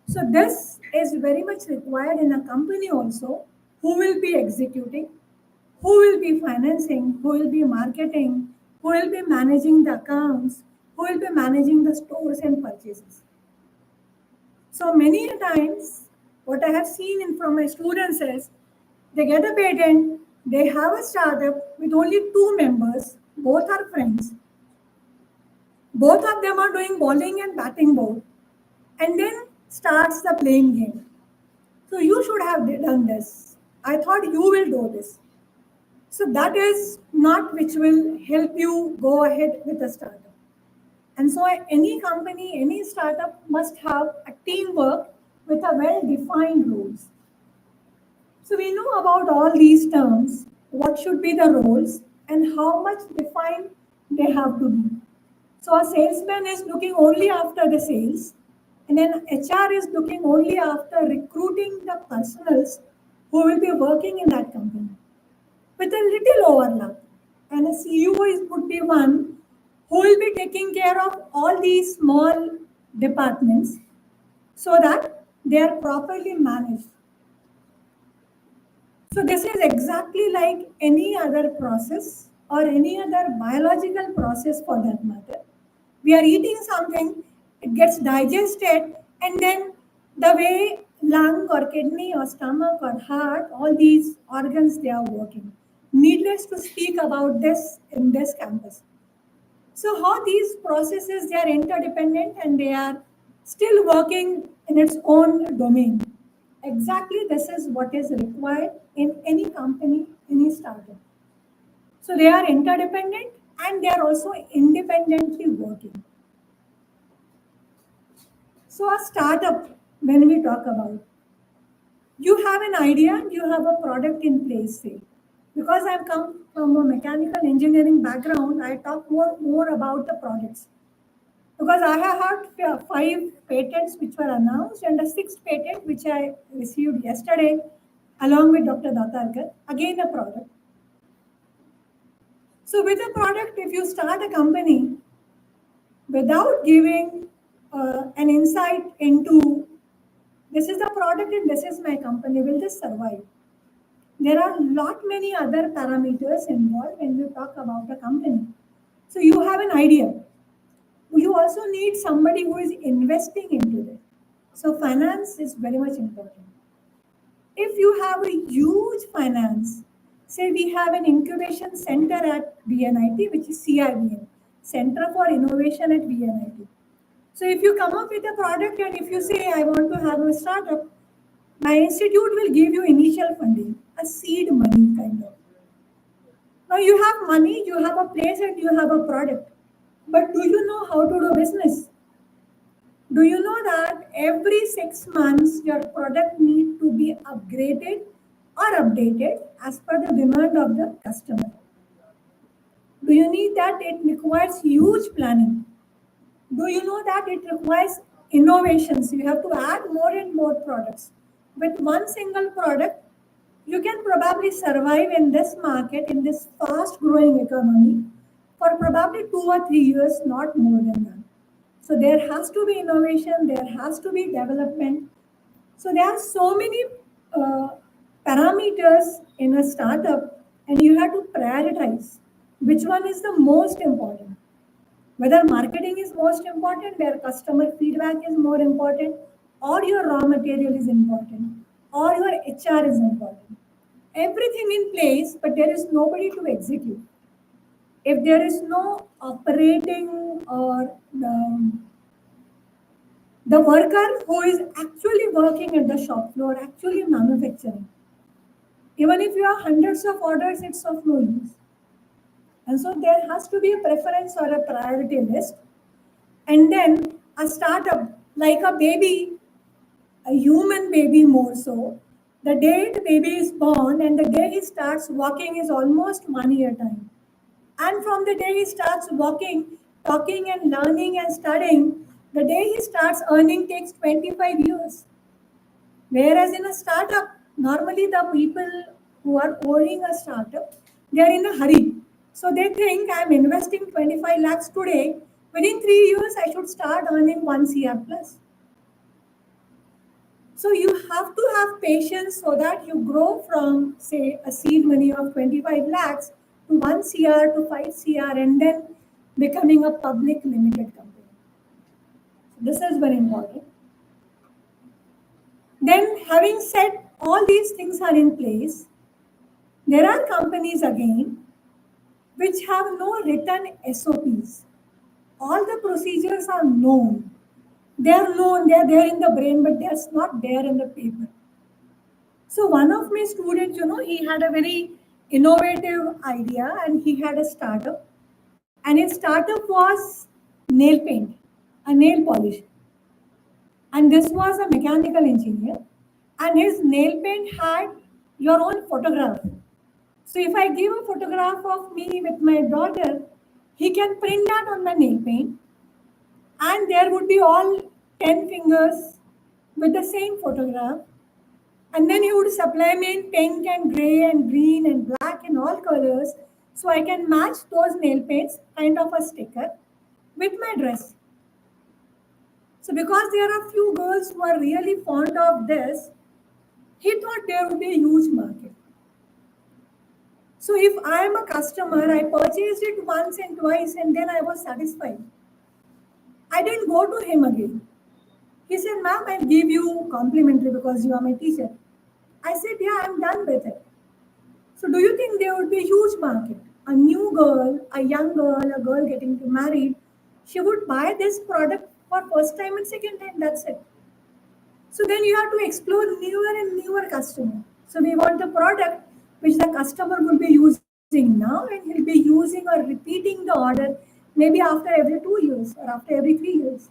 So this is very much required in a company also. Who will be executing? Who will be financing? Who will be marketing? Who will be managing the accounts? Who will be managing the stores and purchases? So many a times, what I have seen from my students is they get a patent, they have a startup with only 2 members, both are friends. Both of them are doing bowling and batting both, and then starts the playing game. So you should have done this. I thought you will do this. So that is not which will help you go ahead with a startup. And so any company, any startup must have a teamwork with a well-defined rules. So we know about all these terms, what should be the roles and how much defined they have to be. So a salesman is looking only after the sales, and then HR is looking only after recruiting the personals who will be working in that company with a little overlap. And a CEO would be one who will be taking care of all these small departments so that they are properly managed. So this is exactly like any other process or any other biological process for that matter. We are eating something, it gets digested, and then the way lung or kidney or stomach or heart, all these organs, they are working. Needless to speak about this in this campus. So how these processes, they are interdependent and they are still working in its own domain. Exactly this is what is required in any company, any startup. So they are interdependent and they are also independently working. So a startup, when we talk about, you have an idea, you have a product in place, say. Because I've come from a mechanical engineering background, I talk more about the products. Because I have had 5 patents which were announced and a 6th patent which I received yesterday along with Dr. Datarkar, again a product. So with a product, if you start a company without giving an insight into this is the product and this is my company, will this survive? There are lot many other parameters involved when you talk about a company. So you have an idea. You also need somebody who is investing into it. So finance is very much important. If you have a huge finance, say we have an incubation center at VNIT, which is CIVN, Center for Innovation at VNIT. So if you come up with a product and if you say, I want to have a startup, my institute will give you initial funding, a seed money kind of. Now you have money, you have a place and you have a product. But do you know how to do business? Do you know that every 6 months your product need to be upgraded or updated as per the demand of the customer? Do you need that? It requires huge planning. Do you know that it requires innovations? You have to add more and more products. With one single product, you can probably survive in this market, in this fast growing economy, for probably 2 or 3 years, not more than that. So there has to be innovation, there has to be development. So there are so many uh, parameters in a startup, and you have to prioritize which one is the most important. Whether marketing is most important, where customer feedback is more important, or your raw material is important, or your HR is important. Everything in place, but there is nobody to execute. If there is no operating or the worker who is actually working at the shop floor, actually manufacturing, even if you have hundreds of orders, it's of no use. And so there has to be a preference or a priority list. And then a startup, like a baby, a human baby more so, the day the baby is born and the day he starts walking is almost 1 year time. And from the day he starts walking, talking and learning and studying, the day he starts earning takes 25 years. Whereas in a startup, normally the people who are owning a startup, they are in a hurry. So they think I'm investing 25 lakhs today. Within 3 years, I should start earning 1 CR plus. So you have to have patience so that you grow from, say, a seed money of 25 lakhs to 1 CR to 5 CR and then becoming a public limited company. This is very important. Then, having said all these things are in place, there are companies again which have no written SOPs. All the procedures are known. They are known, they are there in the brain, but they are not there in the paper. So one of my students, he had a very innovative idea and he had a startup. And his startup was nail paint, a nail polish. And this was a mechanical engineer. And his nail paint had your own photograph. So if I give a photograph of me with my daughter, he can print that on the nail paint. And there would be all 10 fingers with the same photograph. And then he would supply me in pink and gray and green and black and all colors. So I can match those nail paints, kind of a sticker, with my dress. So because there are few girls who are really fond of this, he thought there would be a huge market. So if I am a customer, I purchased it once and twice and then I was satisfied. I didn't go to him again. He said, ma'am, I'll give you complimentary because you are my teacher. I said, yeah, I'm done with it. So do you think there would be a huge market? a new girl, a young girl, a girl getting married, she would buy this product for first time and second time, that's it. So then you have to explore newer and newer customer. So we want a product which the customer will be using now and he'll be using or repeating the order maybe after every 2 years or after every 3 years.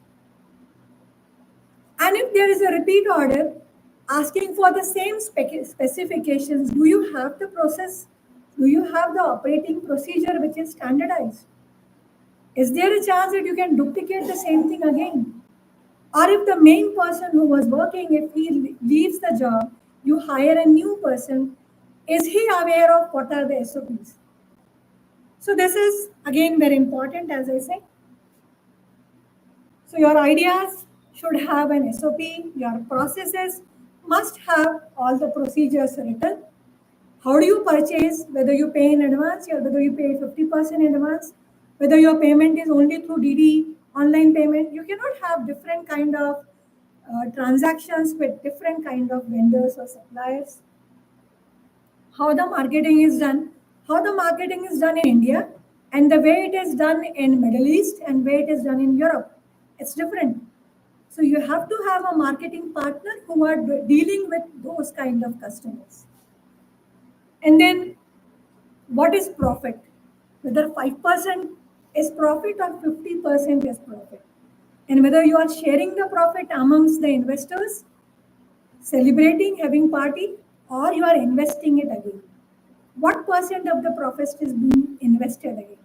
And if there is a repeat order asking for the same specifications, do you have the process? Do you have the operating procedure which is standardized? Is there a chance that you can duplicate the same thing again? Or if the main person who was working, if he leaves the job, you hire a new person, is he aware of what are the SOPs? So this is again very important, as I say. So your ideas should have an SOP, your processes must have all the procedures written. How do you purchase, whether you pay in advance or whether you pay 50% in advance, whether your payment is only through DD, online payment, you cannot have different kind of transactions with different kind of vendors or suppliers. How the marketing is done, in India and the way it is done in Middle East and way it is done in Europe, it's different. So you have to have a marketing partner who are dealing with those kind of customers. And then what is profit? Whether 5% is profit or 50% is profit. And whether you are sharing the profit amongst the investors, celebrating, having party, or you are investing it again. What percent of the profit is being invested again?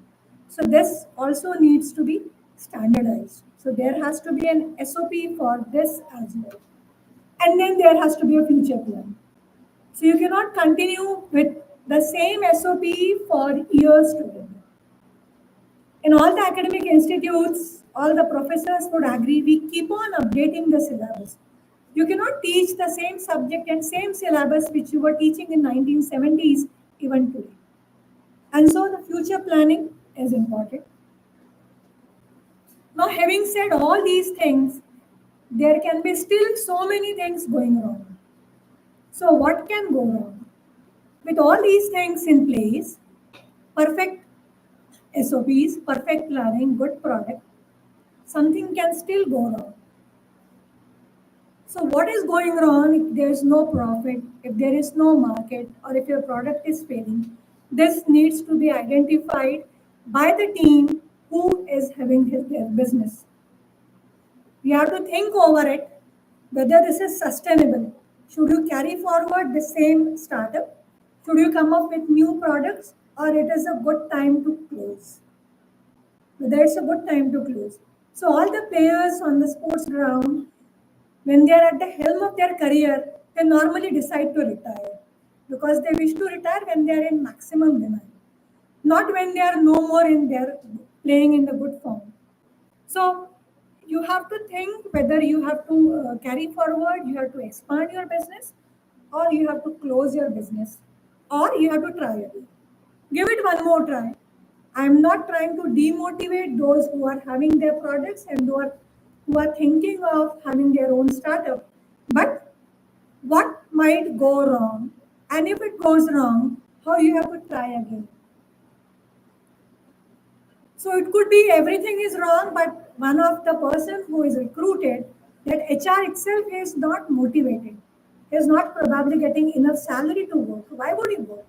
So this also needs to be standardized. So there has to be an SOP for this as well. And then there has to be a future plan. So you cannot continue with the same SOP for years together. In all the academic institutes, all the professors would agree, we keep on updating the syllabus. You cannot teach the same subject and same syllabus which you were teaching in 1970s even today. And so the future planning is important. Now, having said all these things, there can be still so many things going wrong. So what can go wrong? With all these things in place, perfect SOPs, perfect planning, good product, something can still go wrong. So what is going wrong if there is no profit, if there is no market, or if your product is failing? This needs to be identified by the team who is having their business. You have to think over it whether this is sustainable. Should you carry forward the same startup? Should you come up with new products, or it is a good time to close? Whether it's a good time to close. So all the players on the sports ground, when they are at the helm of their career, they normally decide to retire because they wish to retire when they are in maximum demand, not when they are no more in their playing in the good form. So you have to think whether you have to carry forward, you have to expand your business, or you have to close your business, or you have to try it. Give it one more try. I'm not trying to demotivate those who are having their products and who are thinking of having their own startup. But what might go wrong? And if it goes wrong, how you have to try again? So it could be everything is wrong, but one of the person who is recruited, that HR itself is not motivated, is not probably getting enough salary to work. Why would he work?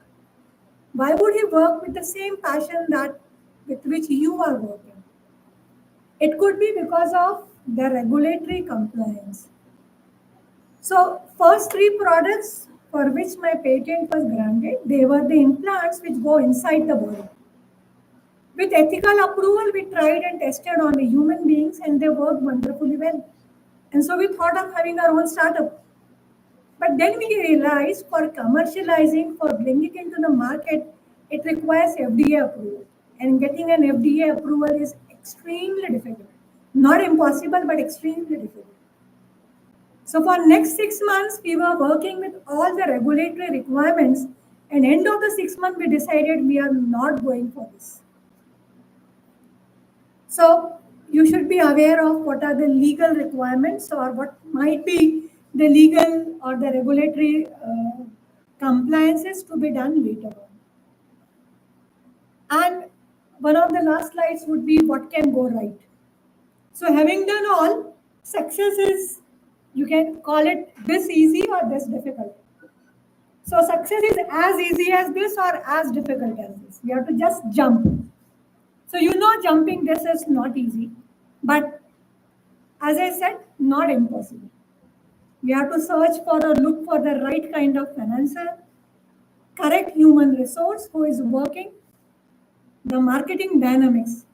Why would he work with the same passion that with which you are working? It could be because of the regulatory compliance. So first three products for which my patent was granted, they were the implants which go inside the body. With ethical approval, we tried and tested on the human beings and they worked wonderfully well. And so we thought of having our own startup. But then we realized for commercializing, for bringing it into the market, it requires FDA approval. And getting an FDA approval is extremely difficult. Not impossible, but extremely difficult. So for next 6 months, we were working with all the regulatory requirements. And end of the 6 months, we decided we are not going for this. So you should be aware of what are the legal requirements or what might be the legal or the regulatory compliances to be done later on. And one of the last slides would be what can go right. So having done all, success is, you can call it this easy or this difficult. So success is as easy as this or as difficult as this. We have to just jump. So jumping this is not easy, but as I said, not impossible. We have to search for or look for the right kind of financer, correct human resource who is working, the marketing dynamics.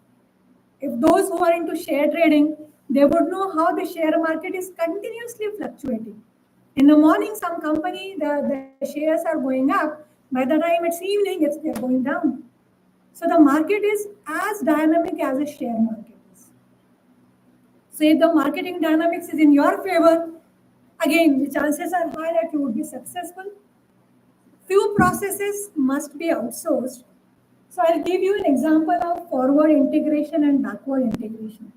If those who are into share trading, they would know how the share market is continuously fluctuating. In the morning, some company, the shares are going up. By the time it's evening, they're going down. So the market is as dynamic as a share market is. So if the marketing dynamics is in your favor, again, the chances are high that you would be successful. Few processes must be outsourced. So I'll give you an example of forward integration and backward integration.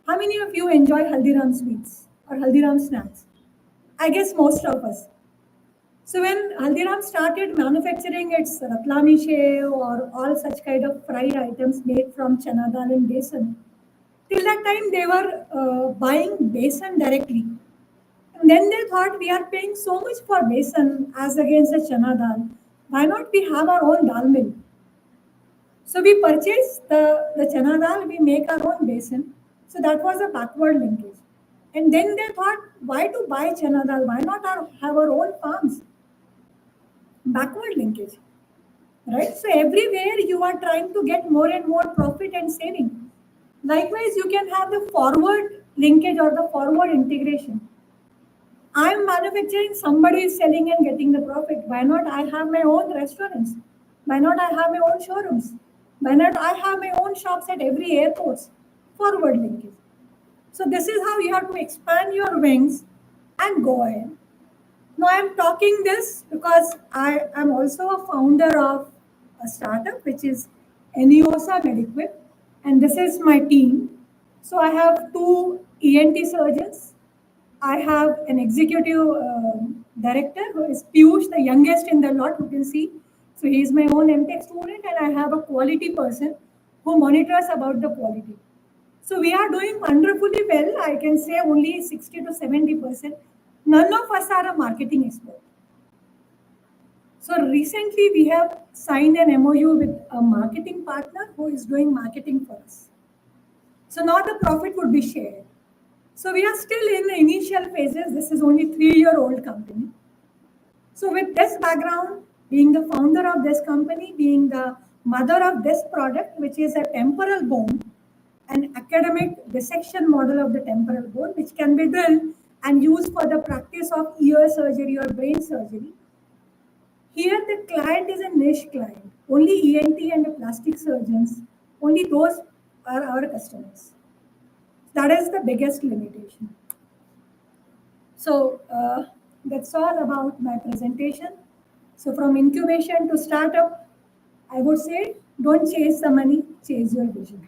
How many of you enjoy Haldiram sweets or Haldiram snacks? I guess most of us. So when Haldiram started manufacturing its Ratlami shev or all such kind of fried items made from chana dal and besan, till that time they were buying besan directly. And then they thought we are paying so much for besan as against the chana dal. Why not we have our own dal mill? So we purchase the chana dal, we make our own besan. So that was a backward linkage. And then they thought, why to buy chana dal? Why not have our own farms? Backward linkage, right? So everywhere you are trying to get more and more profit and saving. Likewise, you can have the forward linkage or the forward integration. I'm manufacturing, somebody is selling and getting the profit. Why not I have my own restaurants? Why not I have my own showrooms? Why not I have my own shops at every airport? Forward linkage. So this is how you have to expand your wings and go ahead. Now I'm talking this because I am also a founder of a startup which is Eniosa Medicwip, and this is my team. So I have two ENT surgeons. I have an executive director who is Piyush, the youngest in the lot, you can see. So he is my own MTech student, and I have a quality person who monitors about the quality. So we are doing wonderfully well. I can say only 60 to 70%. None of us are a marketing expert. So recently we have signed an MOU with a marketing partner who is doing marketing for us. So now the profit would be shared. So we are still in the initial phases. This is only 3-year-old company. So with this background, being the founder of this company, being the mother of this product, which is a temporal bone, an academic dissection model of the temporal bone, which can be drilled and used for the practice of ear surgery or brain surgery. Here the client is a niche client. Only ENT and the plastic surgeons, only those are our customers. That is the biggest limitation. So that's all about my presentation. So from incubation to startup, I would say don't chase the money, chase your vision.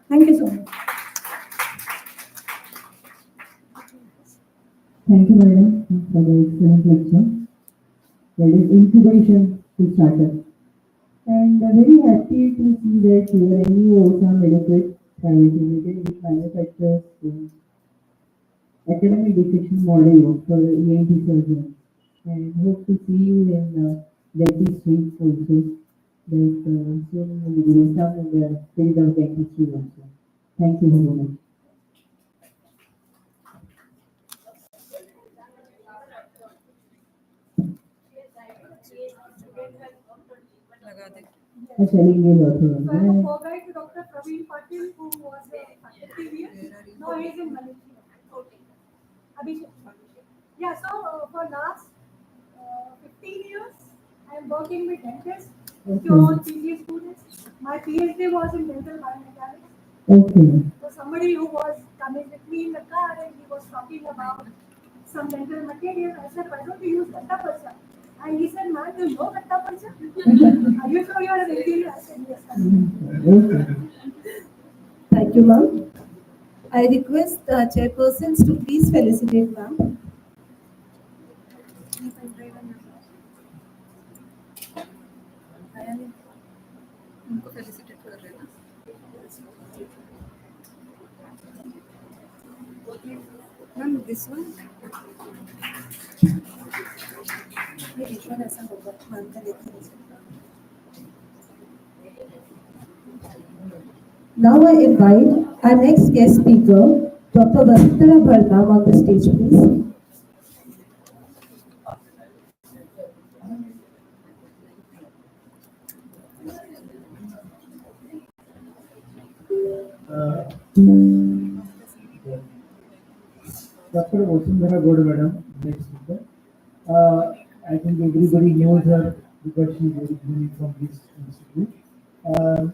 Thank you so much. Thank you, madam, for the excellent lecture. That is incubation to startup. And very happy to see that here any also Medical Private Limited, which manufactures academic dissection model for ENT surgeons. And hope to see you in dentistry also. That soon you will come in the field of dentistry also. Thank you very much. लगा दे. Sharing also. So I have forwarded to Dr. Praveen Patil, who was a faculty here. Now he is in Malaysia. Okay. Abhishek. Yeah, so for last 15 years, I am working with dentists, pure PG students. My PhD was in dental biomechanics. Okay. So somebody who was coming with me in the car and he was talking about some dental material. I said, why don't you use Gatta Parcha? And he said, man, do you know Gatta Parcha? Are you sure you are an engineer? I said, yes. Thank you, ma'am. I request chairpersons to please felicitate ma'am. उनको को felicitate कर रहे हैं ना. Ma'am this one ऐसा होगा ma'am का देखिए. Now I invite our next guest speaker, Dr. Vasudha Bharnam, on the stage, please. Dr. Vasudha Bharnam, madam, next speaker. I think everybody knows her because she is originally from this institute.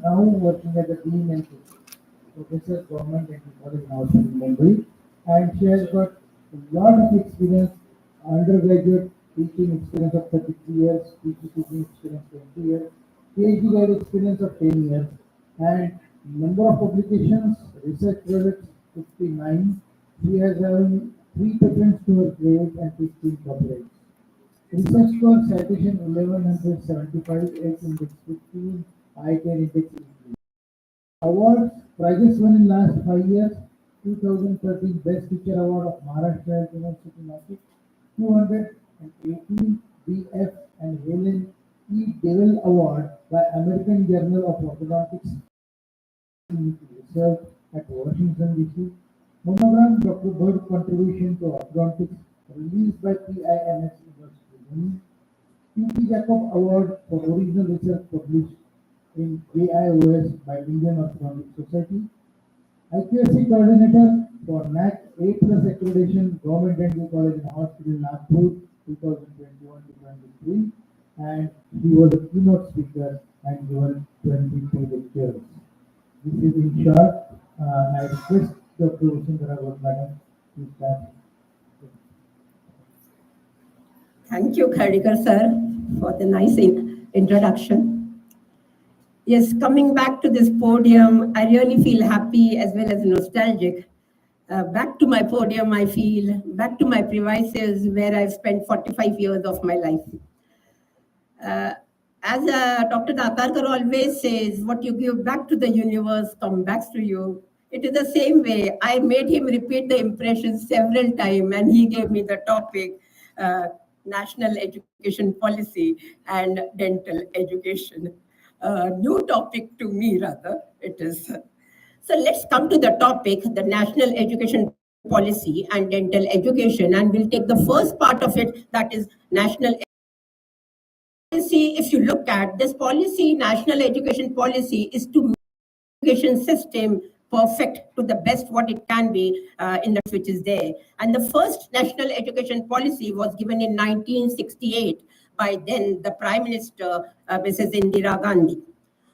Now working as a dean and professor government and college now in Mumbai, and she has got a lot of experience, undergraduate teaching experience of 33 years, PhD teaching experience 20 years, PhD grad experience of 10 years, and number of publications, research projects 59. She has having 3 patents to her credit and 15 copyrights. Research score citation 1175, X index 15, I-10 index 18. Awards, prizes won in last 5 years, 2013 Best Teacher Award of Maharashtra University Nashik, 218 BF and Helen E. Devil Award by American Journal of Orthodontics Research at Washington DC. Monogram Dr. Bird Contribution to Orthodontics released by PIMS University. P.T. Jacob Award for Original Research published in AIOS by Indian Orthodontic Society. IQSC Coordinator for NAC A+ Accreditation, Government Dental College and Hospital, Nagpur, 2021-23, and he was a keynote speaker and given 22 lectures. This is in short. I request Dr. Vasudha Bharnam to start. Thank you, Khadikar sir, for the nice introduction. Yes, coming back to this podium, I really feel happy as well as nostalgic. Back to my podium, I feel, back to my premises where I've spent 45 years of my life. As Dr. Datarkar always says, what you give back to the universe comes back to you. It is the same way. I made him repeat the impression several times and he gave me the topic, National Education Policy and Dental Education. New topic to me, rather, it is. So let's come to the topic, the National Education Policy and Dental Education, and we'll take the first part of it, that is National Policy. If you look at this policy, National Education Policy is to make the education system perfect to the best what it can be in the which is there. And the first National Education Policy was given in 1968 by then the Prime Minister, Mrs. Indira Gandhi.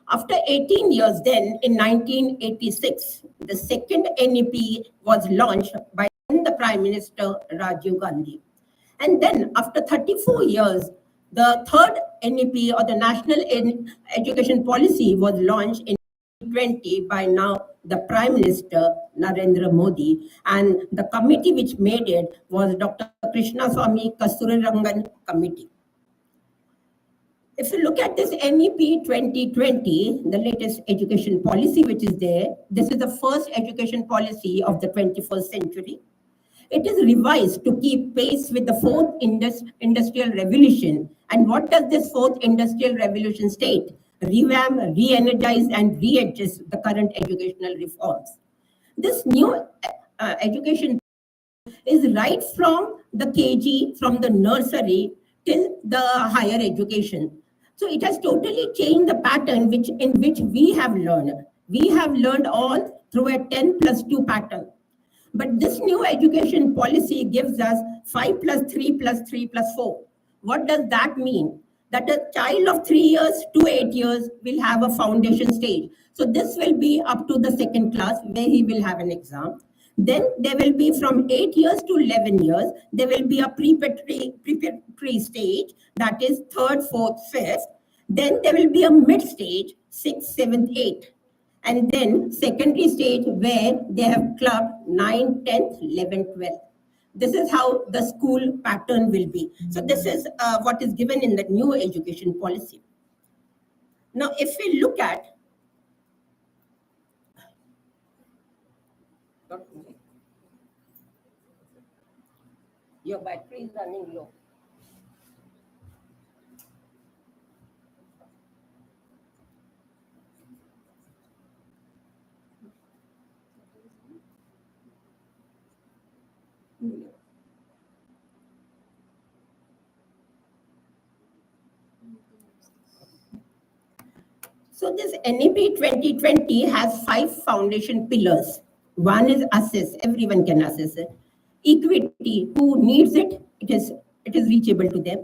After 18 years then, in 1986, the second NEP was launched by the Prime Minister, Rajiv Gandhi. And then after 34 years, the third NEP or the National Education Policy was launched in 2020 by now the Prime Minister Narendra Modi, and the committee which made it was Dr. Krishnaswamy Kasturirangan Committee. If you look at this NEP 2020, the latest education policy which is there, this is the first education policy of the 21st century. It is revised to keep pace with the fourth industrial revolution. And what does this fourth industrial revolution state? Revamp, re-energize, and readjust the current educational reforms. This new education is right from the KG, from the nursery till the higher education. So it has totally changed the pattern in which we have learned. We have learned all through a 10+2 pattern. But this new education policy gives us 5+3+3+4. What does that mean? That a child of 3 years to 8 years will have a foundation stage. So this will be up to the second class where he will have an exam. Then there will be from 8 years to 11 years, there will be a preparatory stage, that is 3rd, 4th, 5th. Then there will be a mid stage, 6th, 7th, 8th. And then secondary stage where they have clubbed 9, 10th, 11th, 12th. This is how the school pattern will be. So this is what is given in the new education policy. Now, if we look at Your battery is running low. So this NEP 2020 has 5 foundation pillars. One is assess, everyone can assess it. Equity, who needs it, it is reachable to them.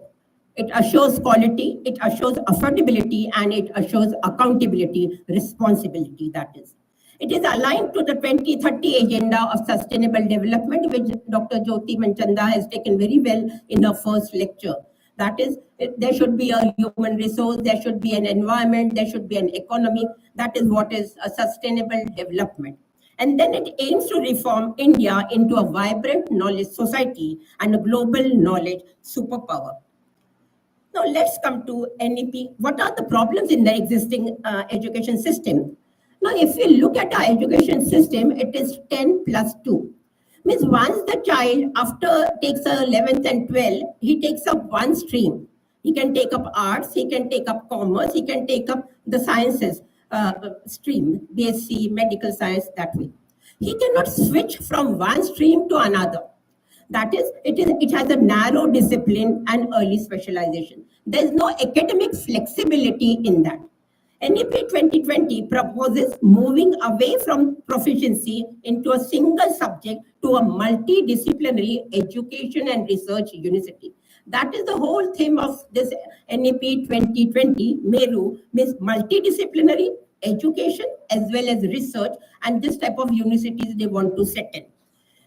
It assures quality, it assures affordability, and it assures accountability, responsibility, that is. It is aligned to the 2030 agenda of sustainable development, which Dr. Jyoti Manchanda has taken very well in her first lecture. That is, there should be a human resource, there should be an environment, there should be an economy. That is what is a sustainable development. And then it aims to reform India into a vibrant knowledge society and a global knowledge superpower. Now let's come to NEP. What are the problems in the existing education system? Now, if we look at our education system, it is 10 plus 2. Means once the child after takes 11th and 12th, he takes up one stream. He can take up arts, he can take up commerce, he can take up the sciences stream, BSc, medical science, that way. He cannot switch from one stream to another. That is, it has a narrow discipline and early specialization. There is no academic flexibility in that. NEP 2020 proposes moving away from proficiency into a single subject to a multidisciplinary education and research university. That is the whole theme of this NEP 2020. MERU means multidisciplinary education as well as research, and this type of universities they want to set in.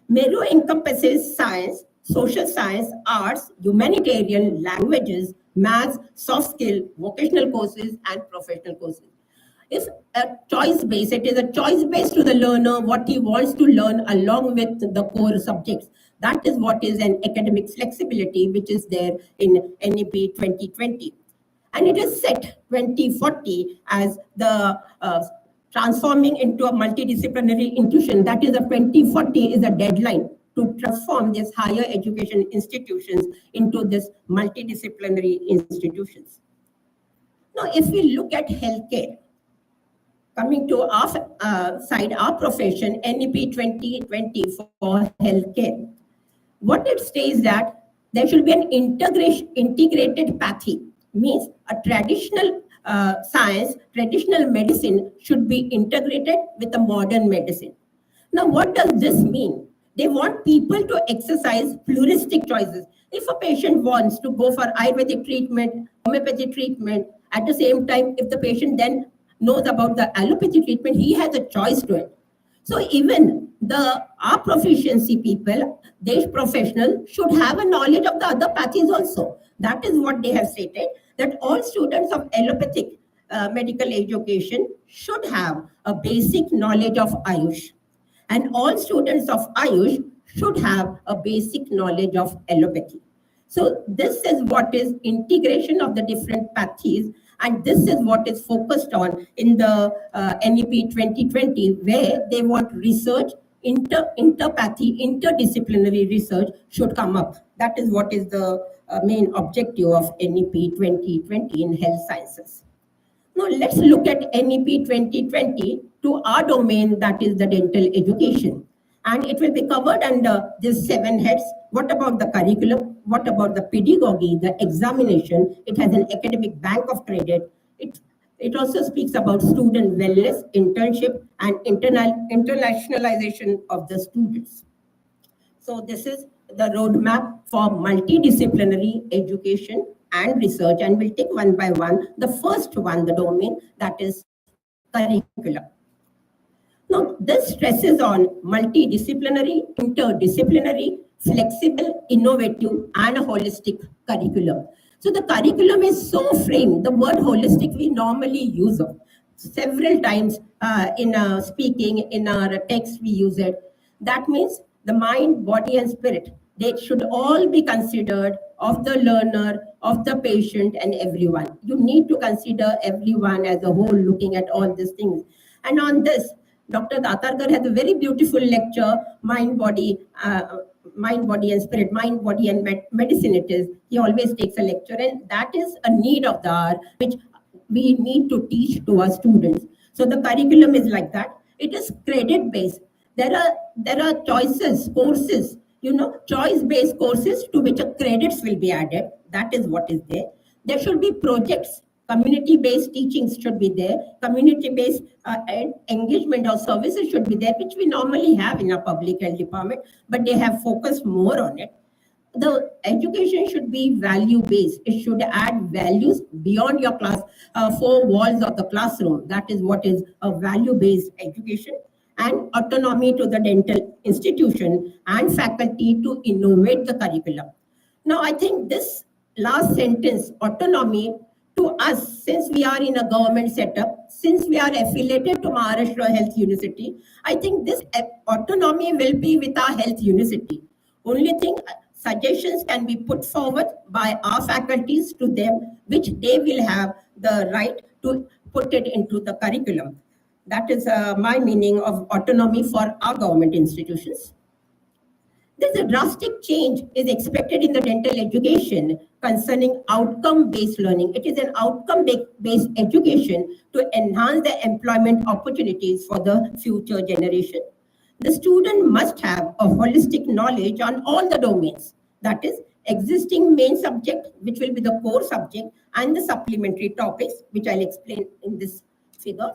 MERU encompasses science, social science, arts, humanitarian, languages, maths, soft skill, vocational courses, and professional courses. It's a choice-based. It is a choice-based to the learner, what he wants to learn along with the core subjects. That is what is an academic flexibility, which is there in NEP 2020. And it is set 2040 as the transforming into a multidisciplinary institution. That is, a 2040 is a deadline to transform these higher education institutions into this multidisciplinary institutions. Now, if we look at healthcare, coming to our side, our profession, NEP 2020 for healthcare, what it states that there should be an integrated pathway, means a traditional science, traditional medicine should be integrated with a modern medicine. Now, what does this mean? They want people to exercise pluralistic choices. If a patient wants to go for Ayurvedic treatment, homeopathy treatment, at the same time, if the patient then knows about the allopathy treatment, he has a choice to it. So even our proficiency people, these professionals should have a knowledge of the other pathways also. That is what they have stated, that all students of allopathic medical education should have a basic knowledge of Ayush. And all students of Ayush should have a basic knowledge of allopathy. So this is what is integration of the different pathways, and this is what is focused on in the NEP 2020, where they want research, interpathy, interdisciplinary research should come up. That is what is the main objective of NEP 2020 in health sciences. Now let's look at NEP 2020 to our domain, that is the dental education. And it will be covered under these 7 heads. What about the curriculum? What about the pedagogy, the examination? It has an academic bank of credit. It also speaks about student wellness, internship, and internationalization of the students. So this is the roadmap for multidisciplinary education and research, and we'll take one by one. The first one, the domain, that is curriculum. Now, this stresses on multidisciplinary, interdisciplinary, flexible, innovative, and a holistic curriculum. So the curriculum is so framed. The word holistic we normally use several times in speaking, in our text we use it. That means the mind, body, and spirit, they should all be considered of the learner, of the patient, and everyone. You need to consider everyone as a whole, looking at all these things. And on this, Dr. Datarkar has a very beautiful lecture, Mind, Body and Spirit, Mind, Body and Medicine it is. He always takes a lecture, and that is a need of the hour, which we need to teach to our students. So the curriculum is like that. It is credit based. There are choices, courses, choice based courses to which credits will be added. That is what is there. There should be projects. Community based teachings should be there. Community based engagement or services should be there, which we normally have in our public health department, but they have focused more on it. The education should be value based. It should add values beyond your class, four walls of the classroom. That is what is a value based education. And autonomy to the dental institution and faculty to innovate the curriculum. Now, I think this last sentence, autonomy, to us, since we are in a government setup, since we are affiliated to Maharashtra Health University, I think this autonomy will be with our health university. Only thing, suggestions can be put forward by our faculties to them, which they will have the right to put it into the curriculum. That is my meaning of autonomy for our government institutions. There's a drastic change is expected in the dental education concerning outcome-based learning. It is an outcome-based education to enhance the employment opportunities for the future generation. The student must have a holistic knowledge on all the domains. That is, existing main subject, which will be the core subject, and the supplementary topics, which I'll explain in this figure.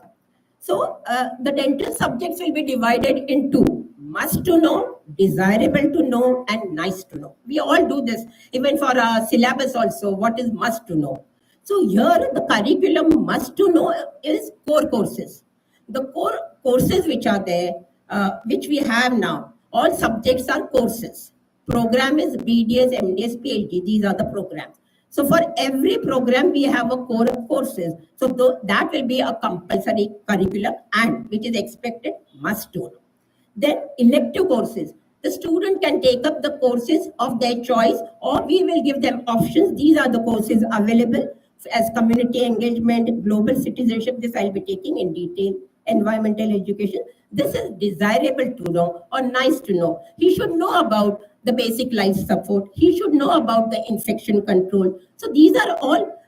So the dental subjects will be divided into must to know, desirable to know, and nice to know. We all do this, even for our syllabus also, what is must to know. So here the curriculum must to know is core courses. The core courses which are there, which we have now, all subjects are courses. Program is BDS, MDS, PhD, these are the programs. So for every program, we have a core of courses. So that will be a compulsory curriculum and which is expected must do. Then elective courses. The student can take up the courses of their choice or we will give them options. These are the courses available as community engagement, global citizenship. This I'll be taking in detail. Environmental education. This is desirable to know or nice to know. He should know about the basic life support. He should know about the infection control. So these are all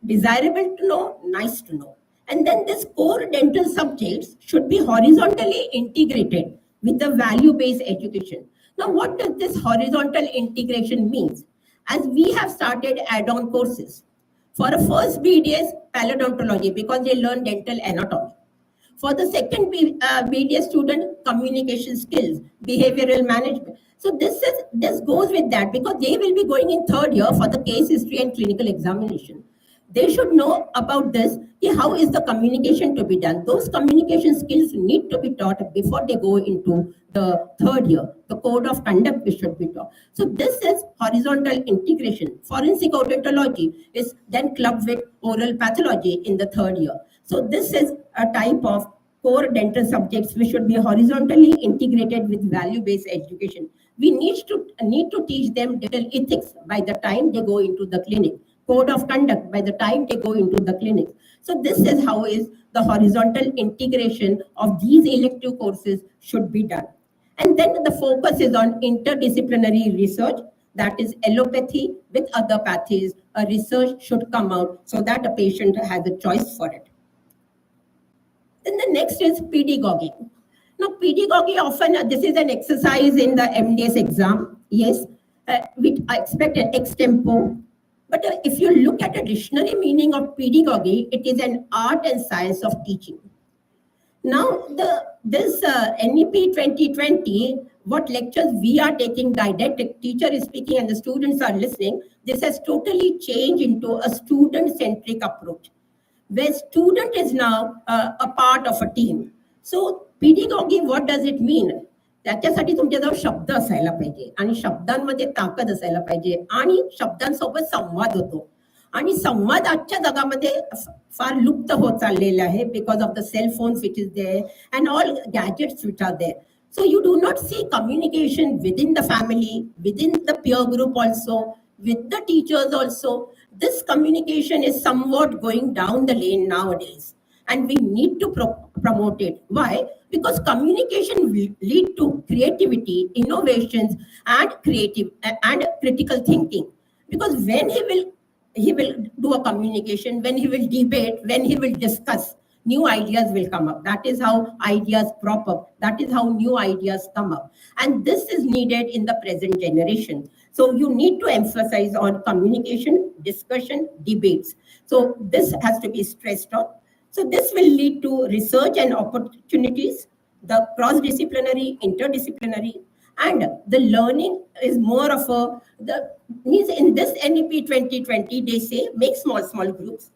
desirable to know, nice to know. And then this core dental subjects should be horizontally integrated with the value-based education. Now, what does this horizontal integration mean? As we have started add-on courses. For a first BDS, paleodontology, because they learn dental anatomy. For the second BDS student, communication skills, behavioral management. So this goes with that because they will be going in third year for the case history and clinical examination. They should know about this. How is the communication to be done? Those communication skills need to be taught before they go into the third year. The code of conduct should be taught. So this is horizontal integration. Forensic odontology is then clubbed with oral pathology in the third year. So this is a type of core dental subjects which should be horizontally integrated with value-based education. We need to teach them dental ethics by the time they go into the clinic. Code of conduct by the time they go into the clinic. So this is how is the horizontal integration of these elective courses should be done. And then the focus is on interdisciplinary research, that is allopathy with other pathies. A research should come out so that a patient has a choice for it. Then the next is pedagogy. Now, pedagogy often, this is an exercise in the MDS exam. Yes, we expect an extempo. But if you look at a dictionary meaning of pedagogy, it is an art and science of teaching. Now, this NEP 2020, what lectures we are taking, didactic, teacher is speaking and the students are listening, this has totally changed into a student-centric approach, where student is now a part of a team. So pedagogy, what does it mean? त्याच्यासाठी तुमच्याजवळ शब्द असायला पाहिजे आणि शब्दांमध्ये ताकद असायला पाहिजे आणि शब्दांसोबत संवाद होतो आणि संवाद आजच्या जगामध्ये फार लुप्त होत चाललेले आहे because of the cell phones which is there and all gadgets which are there. So you do not see communication within the family, within the peer group also, with the teachers also. This communication is somewhat going down the lane nowadays. and we need to promote it. Why? Because communication will lead to creativity, innovations, and critical thinking. Because when he will do a communication, when he will debate, when he will discuss, new ideas will come up. That is how ideas crop up. That is how new ideas come up. And this is needed in the present generation. So you need to emphasize on communication, discussion, debates. So this has to be stressed on. So this will lead to research and opportunities, the cross-disciplinary, interdisciplinary, and the learning is more of means in this NEP 2020, they say make small groups,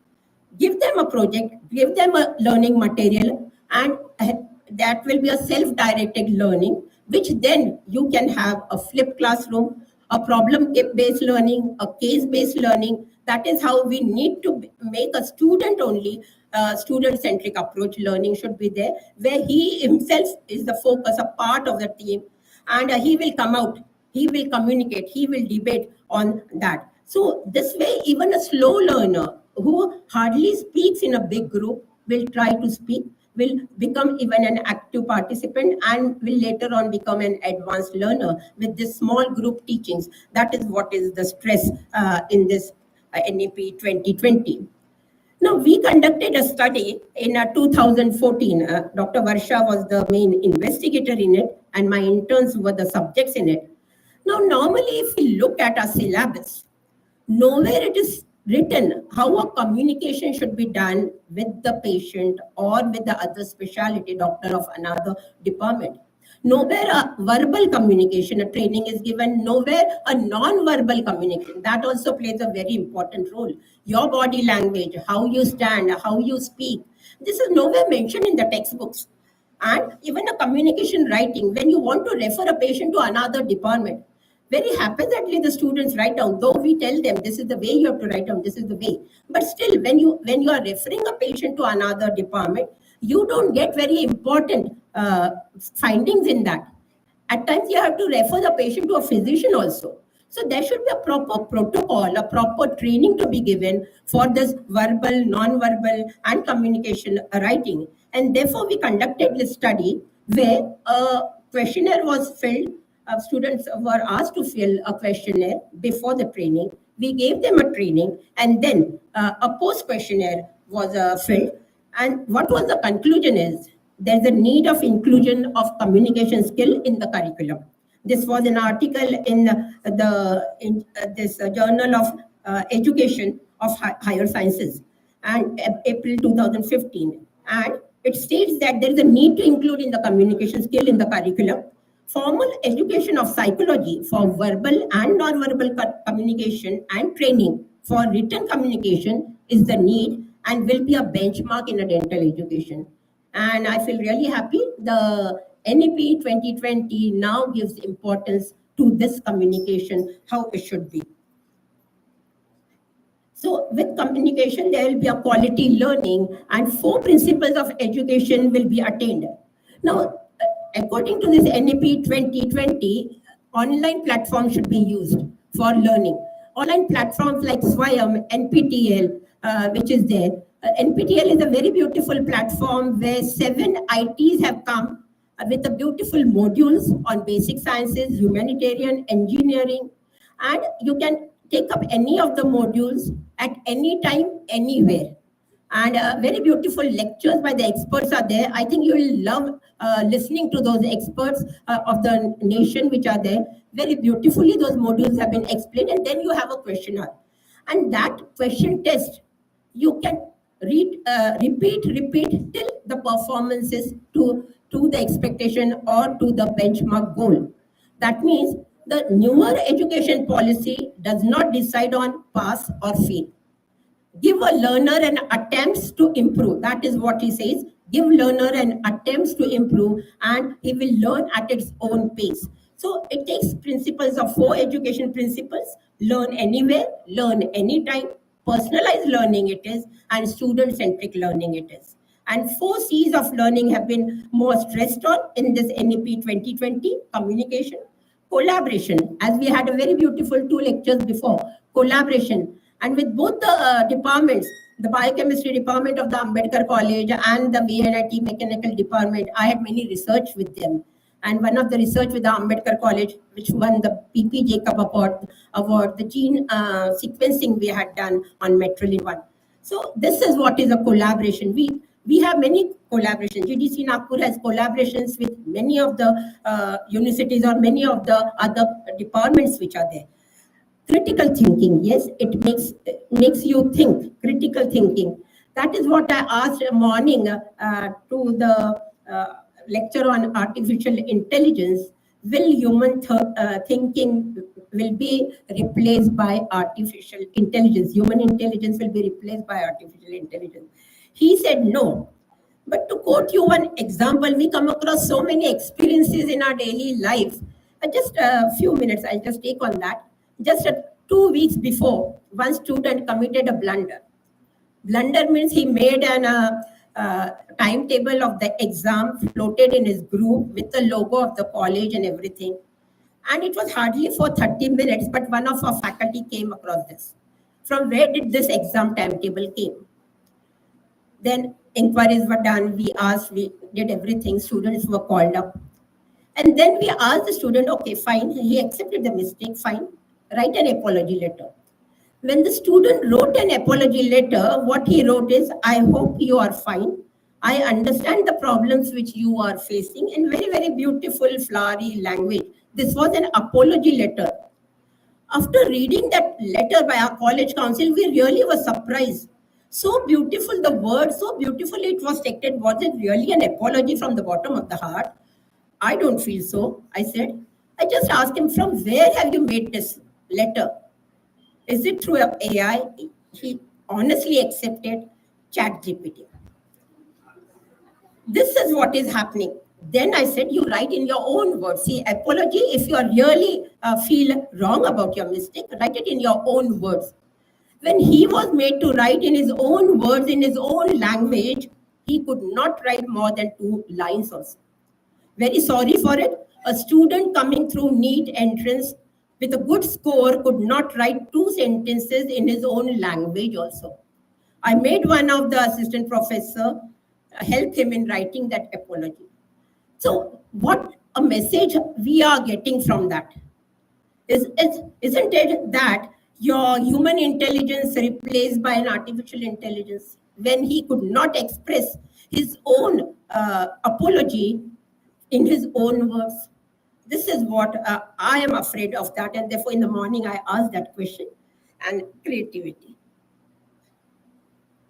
give them a project, give them a learning material, and that will be a self-directed learning, which then you can have a flipped classroom, a problem-based learning, a case-based learning. That is how we need to make a student-only, student-centric approach. Learning should be there, where he himself is the focus, a part of the team, and he will come out, he will communicate, he will debate on that. So this way, even a slow learner who hardly speaks in a big group will try to speak, will become even an active participant, and will later on become an advanced learner with this small group teachings. That is what is the stress in this NEP 2020. Now, we conducted a study in 2014. Dr. Varsha was the main investigator in it, and my interns were the subjects in it. Now, normally, if we look at our syllabus, nowhere it is written how a communication should be done with the patient or with the other specialty doctor of another department. Nowhere a verbal communication, a training is given. Nowhere a non-verbal communication. That also plays a very important role. Your body language, how you stand, how you speak. This is nowhere mentioned in the textbooks. And even a communication writing, when you want to refer a patient to another department, very haphazardly the students write down, though we tell them this is the way you have to write down, this is the way. But still, when you are referring a patient to another department, you don't get very important findings in that. At times, you have to refer the patient to a physician also. So there should be a proper protocol, a proper training to be given for this verbal, non-verbal, and communication writing. And therefore, we conducted this study where a questionnaire was filled. Students were asked to fill a questionnaire before the training. We gave them a training, and then a post-questionnaire was filled. And what was the conclusion is, there's a need of inclusion of communication skill in the curriculum. This was an article in this Journal of Education of Higher Sciences, and April 2015. And it states that there is a need to include in the communication skill in the curriculum. Formal education of psychology for verbal and non-verbal communication and training for written communication is the need and will be a benchmark in a dental education. And I feel really happy the NEP 2020 now gives importance to this communication, how it should be. So with communication, there will be a quality learning and 4 principles of education will be attained. Now, according to this NEP 2020, online platforms should be used for learning. Online platforms like Swayam, NPTL, which is there. NPTL is a very beautiful platform where 7 ITs have come with the beautiful modules on basic sciences, humanitarian, engineering, and you can take up any of the modules at any time, anywhere. And very beautiful lectures by the experts are there. I think you will love listening to those experts of the nation which are there. Very beautifully those modules have been explained, and then you have a questionnaire. And that question test, you can repeat till the performances to the expectation or to the benchmark goal. That means the newer education policy does not decide on pass or fail. Give a learner an attempts to improve. That is what he says. Give learner an attempts to improve, and he will learn at its own pace. So it takes principles of 4 education principles: learn anywhere, learn anytime, personalized learning it is, and student-centric learning it is. And 4 C's of learning have been more stressed on in this NEP 2020: communication, collaboration, as we had a very beautiful 2 lectures before, collaboration. And with both the departments, the biochemistry department of the Ambedkar College and the VNIT mechanical department, I had many research with them. And one of the research with the Ambedkar College, which won the PP Jacob Award, the gene sequencing we had done on Metrolin 1. So this is what is a collaboration. We have many collaborations. GDC Nagpur has collaborations with many of the universities or many of the other departments which are there. Critical thinking, yes, it makes you think. Critical thinking. That is what I asked morning to the lecture on artificial intelligence. Will human thinking will be replaced by artificial intelligence? Human intelligence will be replaced by artificial intelligence. He said no. But to quote you one example, we come across so many experiences in our daily life. Just a few minutes, I'll just take on that. Just 2 weeks before, one student committed a blunder. Blunder means he made an timetable of the exam, floated in his group with the logo of the college and everything. And it was hardly for 30 minutes, but one of our faculty came across this. From where did this exam timetable came? Then inquiries were done, we asked, we did everything, students were called up. And then we asked the student, okay, fine, he accepted the mistake, fine, write an apology letter. When the student wrote an apology letter, what he wrote is, I hope you are fine. I understand the problems which you are facing, in very, very beautiful, flowery language. This was an apology letter. After reading that letter by our college council, we really were surprised. So beautiful, the word, so beautifully it was stated. Was it really an apology from the bottom of the heart? I don't feel so, I said. I just asked him, from where have you made this letter? Is it through AI? He honestly accepted ChatGPT. This is what is happening. Then I said, you write in your own words. See, apology, if you are really feel wrong about your mistake, write it in your own words. When he was made to write in his own words, in his own language, he could not write more than 2 lines also. Very sorry for it. A student coming through NEET entrance with a good score could not write 2 sentences in his own language also. I made one of the assistant professor help him in writing that apology. So what a message we are getting from that? Isn't it that your human intelligence replaced by an artificial intelligence when he could not express his own apology in his own words? This is what I am afraid of that, and therefore in the morning I asked that question. And creativity.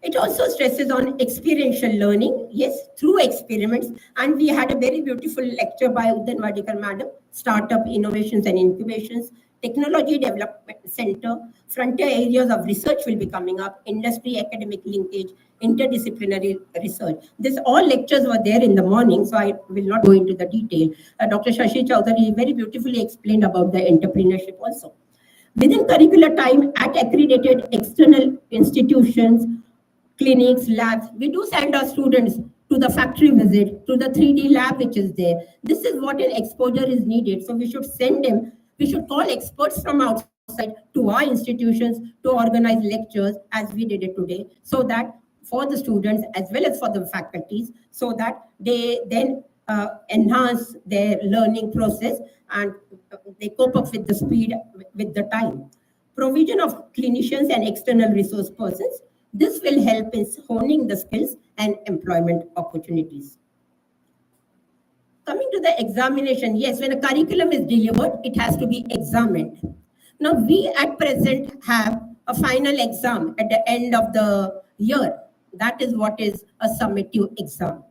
It also stresses on experiential learning, yes, through experiments. And we had a very beautiful lecture by Uddan Vadikar Madam, Startup Innovations and Incubations, Technology Development Center, frontier areas of research will be coming up, industry academic linkage, interdisciplinary research. This all lectures were there in the morning, so I will not go into the detail. Dr. Shashi Chowdhury very beautifully explained about the entrepreneurship also. Within curricular time at accredited external institutions, clinics, labs, we do send our students to the factory visit, to the 3D lab which is there. This is what an exposure is needed. So we should send them, we should call experts from outside to our institutions to organize lectures as we did it today, so that for the students as well as for the faculties, so that they then enhance their learning process and they cope up with the speed, with the time. Provision of clinicians and external resource persons. This will help in honing the skills and employment opportunities. Coming to the examination, yes, when a curriculum is delivered, it has to be examined. Now, we at present have a final exam at the end of the year. That is what is a summative exam.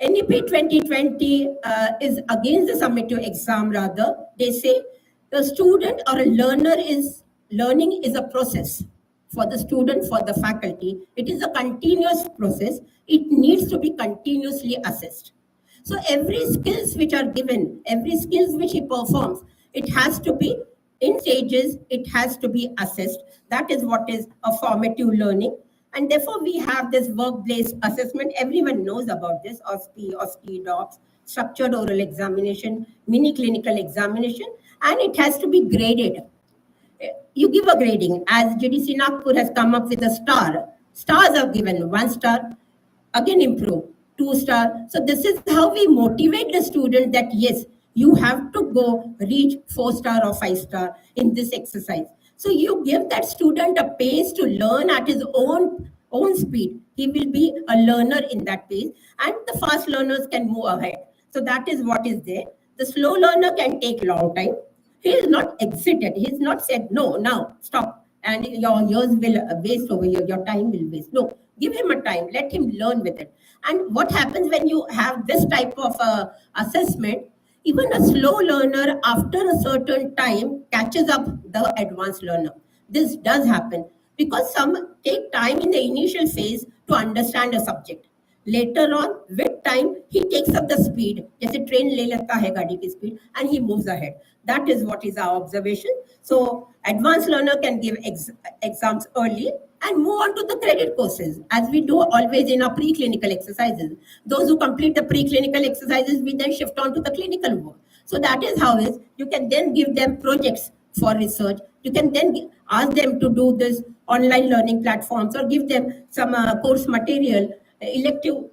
NEP 2020 is against the summative exam rather. They say the student or a learner is, learning is a process. For the student, for the faculty, it is a continuous process. It needs to be continuously assessed. So every skills which are given, every skills which he performs, it has to be in stages, it has to be assessed. That is what is a formative learning. And therefore, we have this work-based assessment. Everyone knows about this, OSCE, DOPS, structured oral examination, mini clinical examination, and it has to be graded. You give a grading, as GDC Nagpur has come up with a star. Stars are given, 1 star, again improve, 2 star. So this is how we motivate the student that yes, you have to go reach 4 star or 5 star in this exercise. So you give that student a pace to learn at his own speed. He will be a learner in that pace, and the fast learners can move ahead. So that is what is there. The slow learner can take long time. He is not exited. He is not said, no, now stop. And your years will waste over here. Your time will waste. No, give him a time. Let him learn with it. And what happens when you have this type of assessment, even a slow learner after a certain time catches up the advanced learner. This does happen because some take time in the initial phase to understand a subject. Later on, with time, he takes up the speed. जैसे train ले लेता है गाड़ी की speed, and he moves ahead. That is what is our observation. So, advanced learner can give exams early and move on to the credit courses, as we do always in our preclinical exercises. Those who complete the preclinical exercises, we then shift on to the clinical work. So that is how is you can then give them projects for research. You can then ask them to do this online learning platforms or give them some course material, elective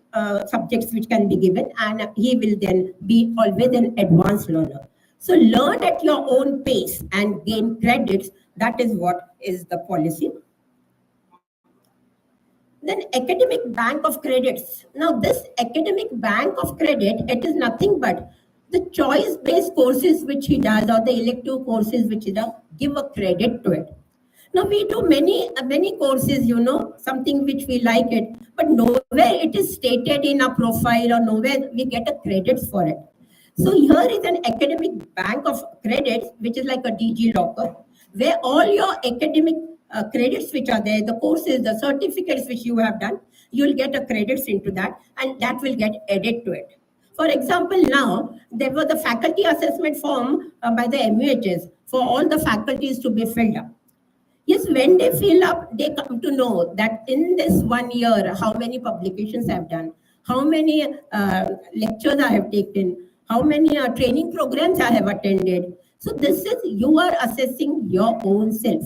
subjects which can be given, and he will then be always an advanced learner. So learn at your own pace and gain credits. That is what is the policy. Then academic bank of credits. Now this academic bank of credit, it is nothing but the choice-based courses which he does or the elective courses which he does, give a credit to it. Now we do many courses, something which we like it, but nowhere it is stated in a profile or nowhere we get a credits for it. So here is an academic bank of credits, which is like a DG locker, where all your academic credits which are there, the courses, the certificates which you have done, you will get a credits into that, and that will get added to it. For example, now there was the faculty assessment form by the MUHs for all the faculties to be filled up. Yes, when they fill up, they come to know that in this 1 year, how many publications I have done, how many lectures I have taken, how many training programs I have attended. So this is, you are assessing your own self.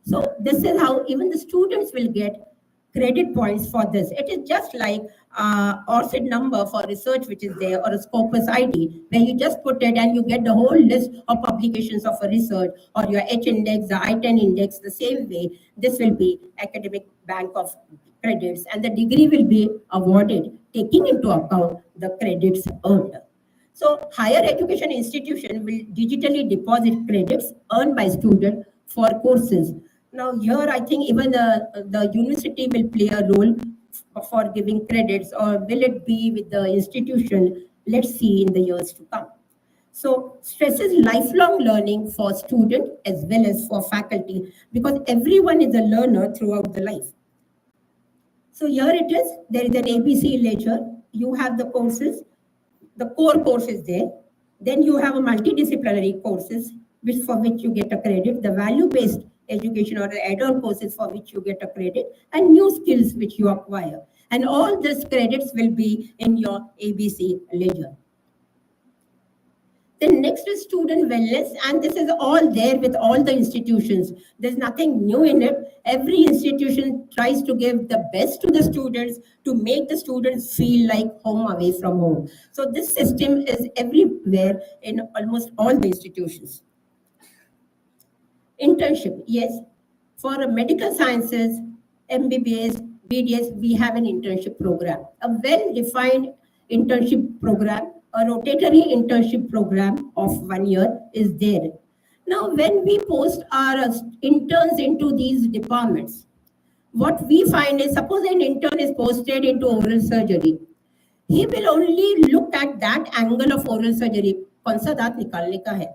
So this is how even the students will get credit points for this. It is just like ORCID number for research which is there, or a Scopus ID, where you just put it and you get the whole list of publications of a research, or your H index, the I-10 index, the same way. This will be academic bank of credits, and the degree will be awarded taking into account the credits earned. So higher education institution will digitally deposit credits earned by student for courses. Now here I think even the university will play a role for giving credits, or will it be with the institution? Let's see in the years to come. So stresses lifelong learning for student as well as for faculty, because everyone is a learner throughout the life. So here it is, there is an ABC ledger. You have the courses, the core course is there. Then you have a multidisciplinary courses, for which you get a credit, the value-based education or the add-on courses for which you get a credit, and new skills which you acquire. And all these credits will be in your ABC ledger. Then next is student wellness, and this is all there with all the institutions. There's nothing new in it. Every institution tries to give the best to the students to make the students feel like home away from home. So this system is everywhere in almost all the institutions. Internship, yes. For medical sciences, MBBS, BDS, we have an internship program, a well-defined internship program. A rotatory internship program of 1 year is there. Now, when we post our interns into these departments, what we find is, suppose an intern is posted into oral surgery, he will only look at that angle of oral surgery. कौन सा दांत निकालने का है?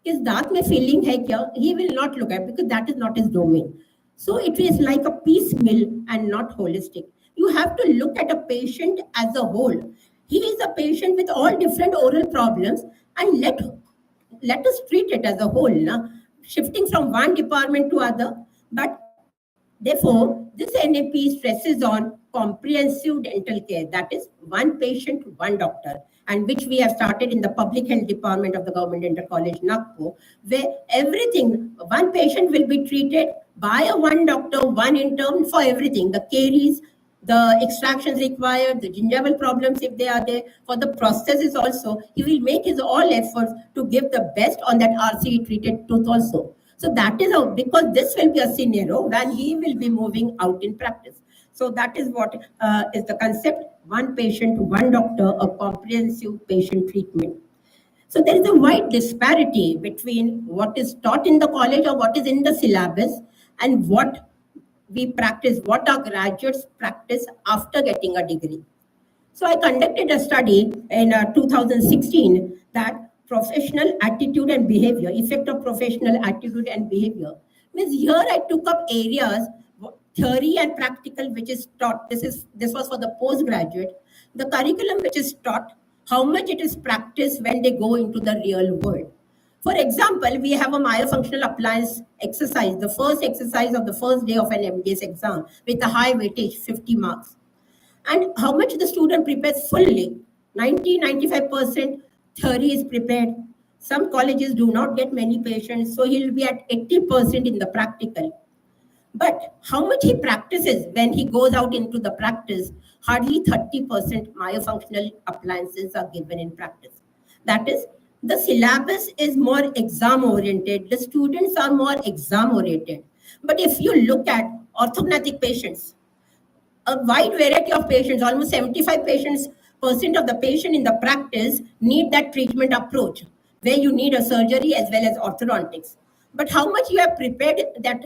किस दांत में feeling है क्या? He will not look at, because that is not his domain. So it is like a piecemeal and not holistic. You have to look at a patient as a whole. He is a patient with all different oral problems, and let us treat it as a whole, shifting from one department to other. But Therefore, this NAP stresses on comprehensive dental care, that is one patient, one doctor, and which we have started in the Public Health Department of the Government Dental College, Nagpur, where everything, one patient will be treated by a one doctor, one intern for everything, the caries, the extractions required, the gingival problems if they are there, for the prosthesis also, he will make his all efforts to give the best on that RCE treated tooth also. So that is how, because this will be a scenario when he will be moving out in practice. So that is what is the concept, one patient, one doctor, a comprehensive patient treatment. So there is a wide disparity between what is taught in the college or what is in the syllabus and what we practice, what our graduates practice after getting a degree. So I conducted a study in 2016 that professional attitude and behavior, effect of professional attitude and behavior. Means here I took up areas, theory and practical, which is taught. This was for the postgraduate. The curriculum which is taught, how much it is practiced when they go into the real world. For example, we have a myofunctional appliance exercise, the first exercise of the first day of an MDS exam with a high weightage, 50 marks. And how much the student prepares fully, 95% theory is prepared. Some colleges do not get many patients, so he will be at 80% in the practical. But how much he practices when he goes out into the practice, hardly 30% myofunctional appliances are given in practice. That is, the syllabus is more exam oriented, the students are more exam oriented. But if you look at orthodontic patients, a wide variety of patients, almost 75% of the patient in the practice need that treatment approach, where you need a surgery as well as orthodontics. But how much you have prepared that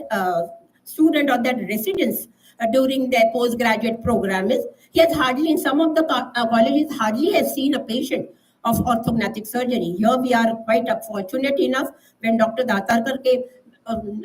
student or that residents during their postgraduate program is, he has hardly, in some of the colleges, hardly has seen a patient of orthodontic surgery. Here we are quite fortunate enough when Dr. Datarkar came, n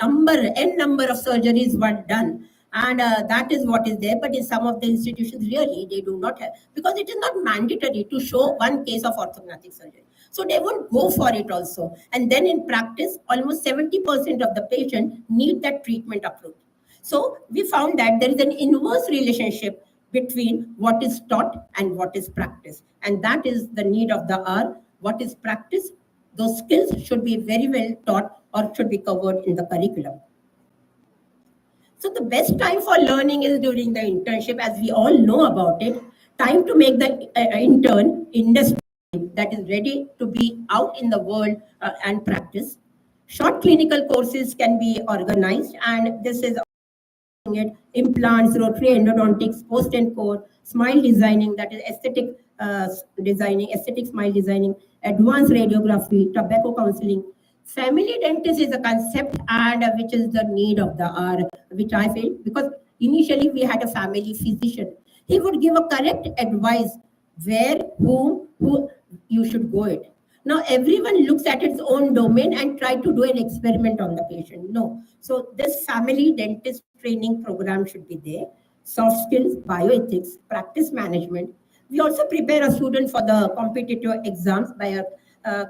number of surgeries were done. And that is what is there. But in some of the institutions, really, they do not have, because it is not mandatory to show one case of orthodontic surgery. So they won't go for it also. And then in practice, almost 70% of the patient need that treatment approach. So we found that there is an inverse relationship between what is taught and what is practiced. And that is the need of the hour. What is practiced, those skills should be very well taught or should be covered in the curriculum. So the best time for learning is during the internship, as we all know about it. Time to make the intern industry that is ready to be out in the world and practice. Short clinical courses can be organized, and this is it, implants, rotary endodontics, post and core, smile designing, that is aesthetic designing, aesthetic smile designing, advanced radiography, tobacco counseling. Family dentist is a concept and which is the need of the hour, which I feel, because initially we had a family physician. He would give a correct advice where, who you should go it. Now everyone looks at its own domain and try to do an experiment on the patient. No. So this family dentist training program should be there. Soft skills, bioethics, practice management. We also prepare a student for the competitive exams by a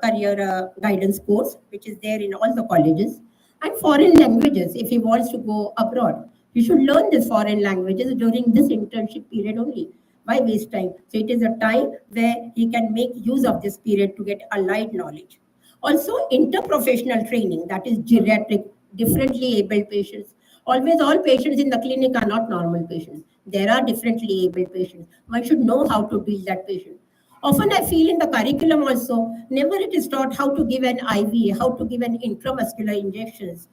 career guidance course, which is there in all the colleges. And foreign languages, if he wants to go abroad. He should learn these foreign languages during this internship period only. Why waste time? So it is a time where he can make use of this period to get allied knowledge. Also, interprofessional training, that is geriatric, differently abled patients. Always all patients in the clinic are not normal patients. There are differently abled patients. One should know how to deal that patient. Often I feel in the curriculum also, never it is taught how to give an IV, how to give an intramuscular injections.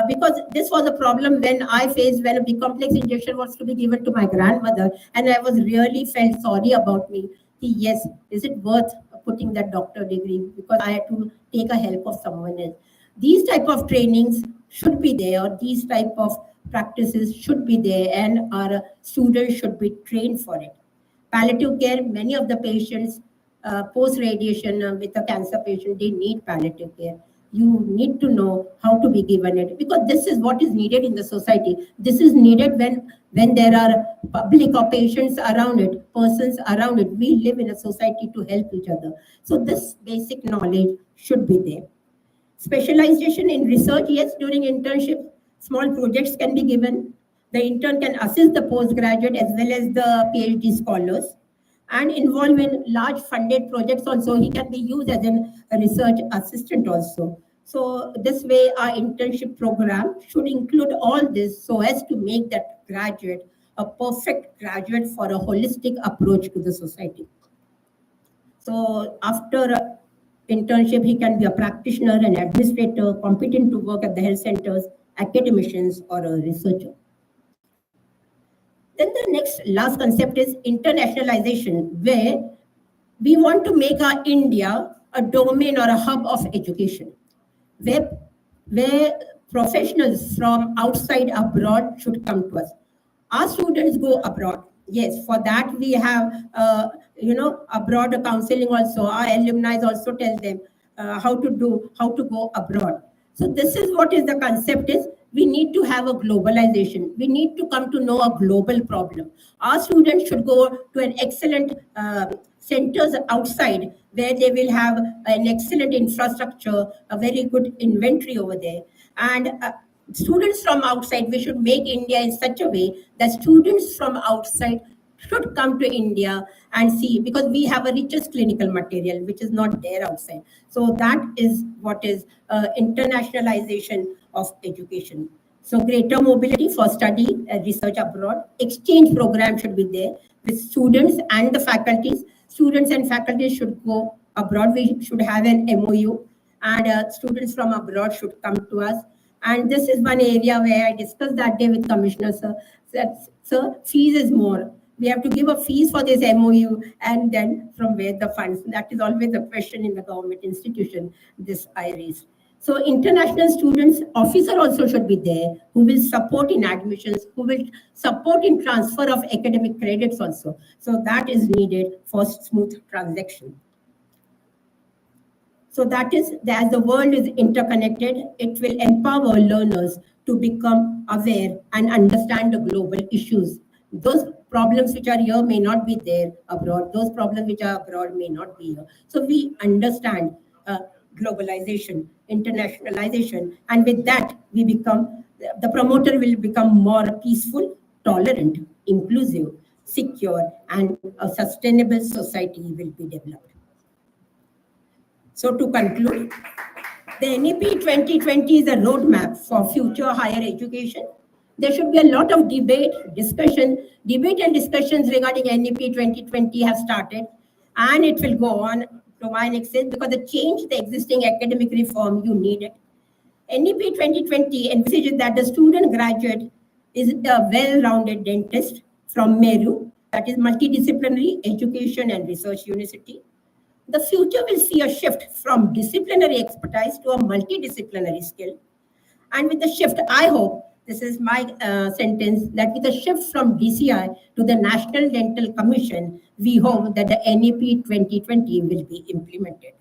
Because this was a problem when I faced when a big complex injection was to be given to my grandmother, and I was really felt sorry about me. Yes, is it worth putting that doctor degree, because I had to take a help of someone else. These type of trainings should be there, or these type of practices should be there, and our students should be trained for it. Palliative care, many of the patients post-radiation with a cancer patient, they need palliative care. You need to know how to be given it, because this is what is needed in the society. This is needed when there are public or patients around it, persons around it. We live in a society to help each other. So this basic knowledge should be there. Specialization in research, yes, during internship, small projects can be given. The intern can assist the postgraduate as well as the PhD scholars and involved in large funded projects also. He can be used as a research assistant also. So this way our internship program should include all this so as to make that graduate a perfect graduate for a holistic approach to the society. So after internship, he can be a practitioner, an administrator, competent to work at the health centers, academicians, or a researcher. Then the next last concept is internationalization, where we want to make our India a domain or a hub of education, where, where professionals from outside abroad should come to us. Our students go abroad. Yes, for that we have, abroad counseling also. Our alumni also tell them how to go abroad. So this is what is the concept is. We need to have a globalization. We need to come to know a global problem. Our students should go to an excellent centers outside where they will have an excellent infrastructure, a very good inventory over there. And students from outside, we should make India in such a way that students from outside should come to India and see, because we have a richest clinical material which is not there outside. So that is what is internationalization of education. So greater mobility for study and research abroad. Exchange program should be there with students and the faculties. Students and faculties should go abroad. We should have an MOU, and students from abroad should come to us. And this is one area where I discussed that day with Commissioner, sir. That, sir, fees is more. We have to give a fees for this MOU, and then from where the funds. That is always a question in the government institution, this I raise. So international students, officer also should be there, who will support in admissions, who will support in transfer of academic credits also. So that is needed for smooth transaction. So that is, as the world is interconnected, it will empower learners to become aware and understand the global issues. Those problems which are here may not be there abroad. Those problems which are abroad may not be here. So we understand globalization, internationalization, and with that, we become, the promoter will become more peaceful, tolerant, inclusive, secure, and a sustainable society will be developed. So to conclude, the NEP 2020 is a roadmap for future higher education. There should be a lot of debate and discussions regarding NEP 2020 have started, and it will go on to my next stage, because to change the existing academic reform, you need it. NEP 2020 envisages that the student graduate is a well-rounded dentist from MERU, that is Multidisciplinary Education and Research University. The future will see a shift from disciplinary expertise to a multidisciplinary skill. And with the shift, I hope, this is my sentence, that with the shift from DCI to the National Dental Commission, we hope that the NEP 2020 will be implemented.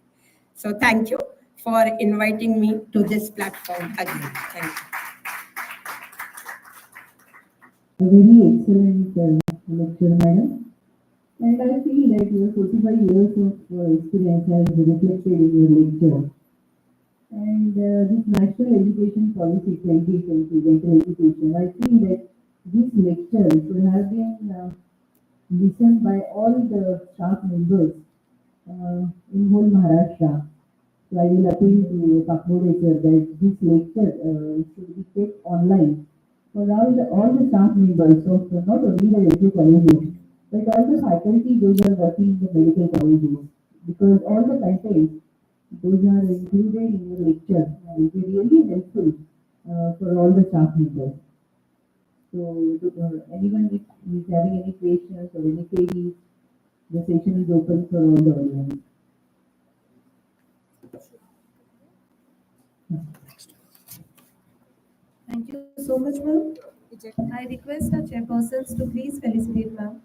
So thank you for inviting me to this platform again. Thank you. A very excellent lecture, madam. And I feel that your 45 years of experience has reflected in your lecture. And this National Education Policy 2020, dental education, I feel that this lecture should have been listened by all the staff members in whole Maharashtra. So I will appeal to Pakmode sir that this lecture should be kept online for all the staff members of not only the medical colleges, but all the faculty those are working in the medical colleges, because all the contents those are included in your lecture and it will be really helpful for all the staff members. So anyone if is having any questions or any queries, the session is open for all the audience. Thank you so much, ma'am. I request our chairpersons to please felicitate ma'am.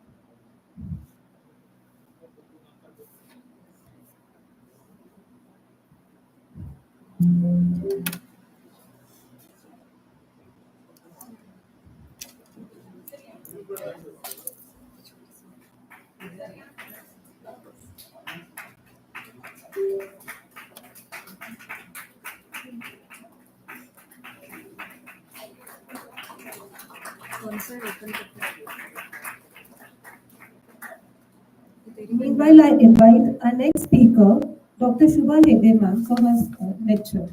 Meanwhile, I invite our next speaker, Dr. Shubha Hegde ma'am, for her lecture.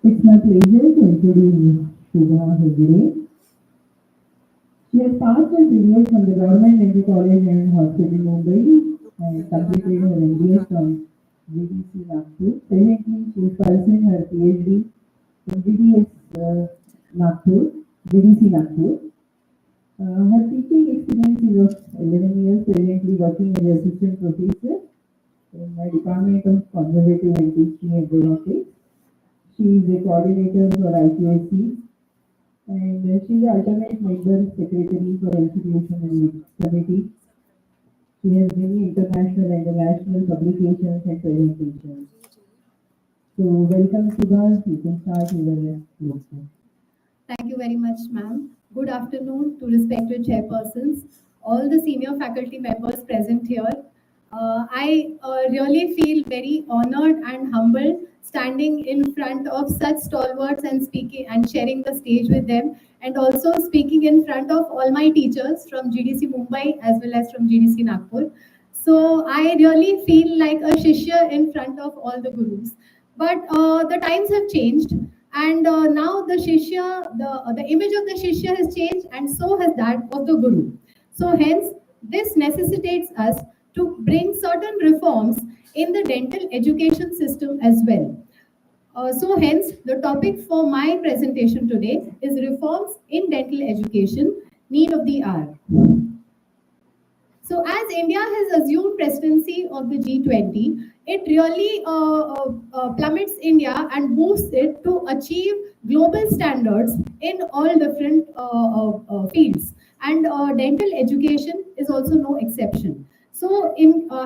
It's my pleasure to introduce Shubha Hegde. She has passed her period from the Government Dental College and Hospital, Mumbai, and completed her MBA from GDC Nagpur. Presently, she is pursuing her PhD from GDC Nagpur. Her teaching experience is of 11 years, presently working as assistant professor in the Department of Conservative Dentistry and Robotics. She is a coordinator for IQSC, and she is the alternate member secretary for institution and committee. She has many international and national publications and presentations. So welcome, Shubha. You can start your lecture. Thank you very much, ma'am. Good afternoon to respected chairpersons, all the senior faculty members present here. I really feel very honored and humbled standing in front of such stalwarts and speaking and sharing the stage with them, and also speaking in front of all my teachers from GDC Mumbai as well as from GDC Nagpur. So I really feel like a shishya in front of all the gurus. But the times have changed, and now the shishya, the image of the shishya has changed, and so has that of the guru. So hence, this necessitates us to bring certain reforms in the dental education system as well. So hence, the topic for my presentation today is reforms in dental education, need of the hour. So as India has assumed presidency of the G20, it really plummets India and boosts it to achieve global standards in all different fields. And dental education is also no exception. So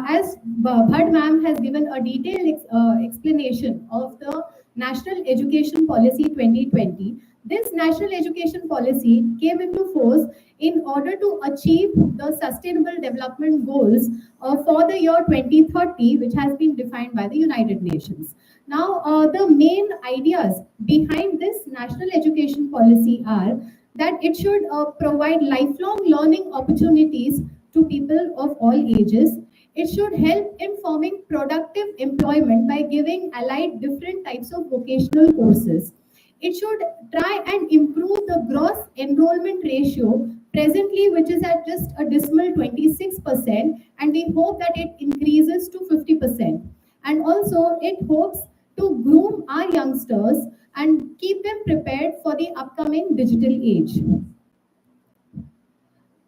as Bhad ma'am has given a detailed explanation of the National Education Policy 2020, this National Education Policy came into force in order to achieve the Sustainable Development Goals for the year 2030, which has been defined by the United Nations. Now, the main ideas behind this National Education Policy are that it should provide lifelong learning opportunities to people of all ages. It should help in forming productive employment by giving allied different types of vocational courses. It should try and improve the gross enrollment ratio presently, which is at just a dismal 26%, and we hope that it increases to 50%. And also, it hopes to groom our youngsters and keep them prepared for the upcoming digital age.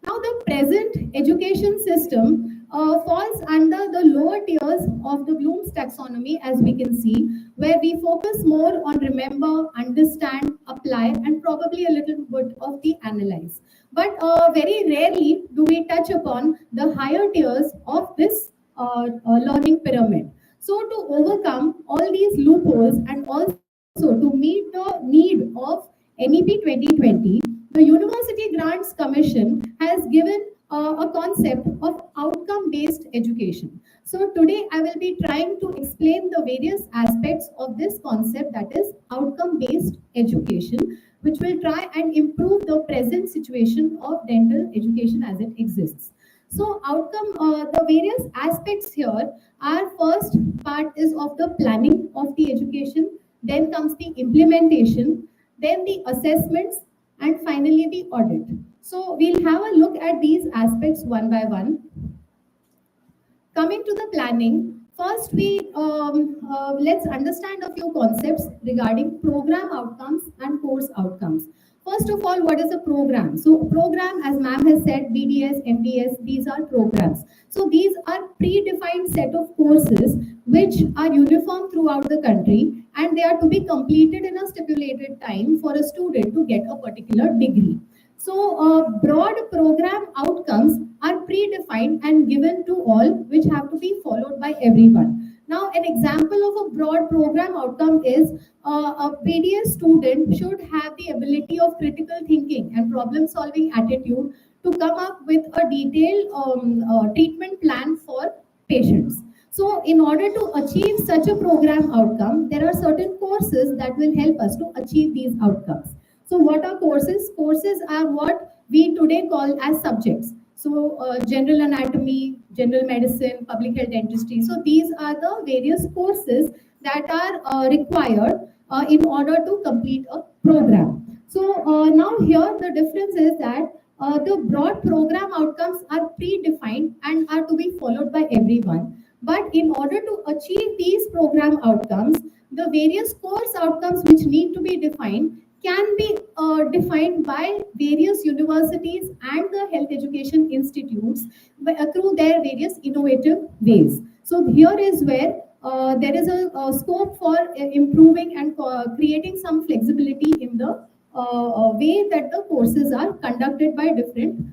Now, the present education system falls under the lower tiers of the Bloom's taxonomy, as we can see, where we focus more on remember, understand, apply, and probably a little bit of the analyze. But very rarely do we touch upon the higher tiers of this learning pyramid. So to overcome all these loopholes and also to meet the need of NEP 2020, the University Grants Commission has given a concept of outcome-based education. So today I will be trying to explain the various aspects of this concept, that is outcome-based education, which will try and improve the present situation of dental education as it exists. So the various aspects here are, first part is of the planning of the education, then comes the implementation, then the assessments, and finally the audit. So we'll have a look at these aspects one by one. Coming to the planning, first let's understand a few concepts regarding program outcomes and course outcomes. First of all, what is a program? So program, as ma'am has said, BDS, MDS, these are programs. So these are predefined set of courses which are uniform throughout the country, and they are to be completed in a stipulated time for a student to get a particular degree. So broad program outcomes are predefined and given to all, which have to be followed by everyone. Now, an example of a broad program outcome is a PDS student should have the ability of critical thinking and problem solving attitude to come up with a detailed treatment plan for patients. So, in order to achieve such a program outcome, there are certain courses that will help us to achieve these outcomes. So, what are courses? Courses are what we today call as subjects. So, general anatomy, general medicine, public health dentistry. So, these are the various courses that are required in order to complete a program. So, now here the difference is that the broad program outcomes are predefined and are to be followed by everyone. But in order to achieve these program outcomes, the various course outcomes which need to be defined can be defined by various universities and the health education institutes through their various innovative ways. So here is where there is a scope for improving and creating some flexibility in the way that the courses are conducted by different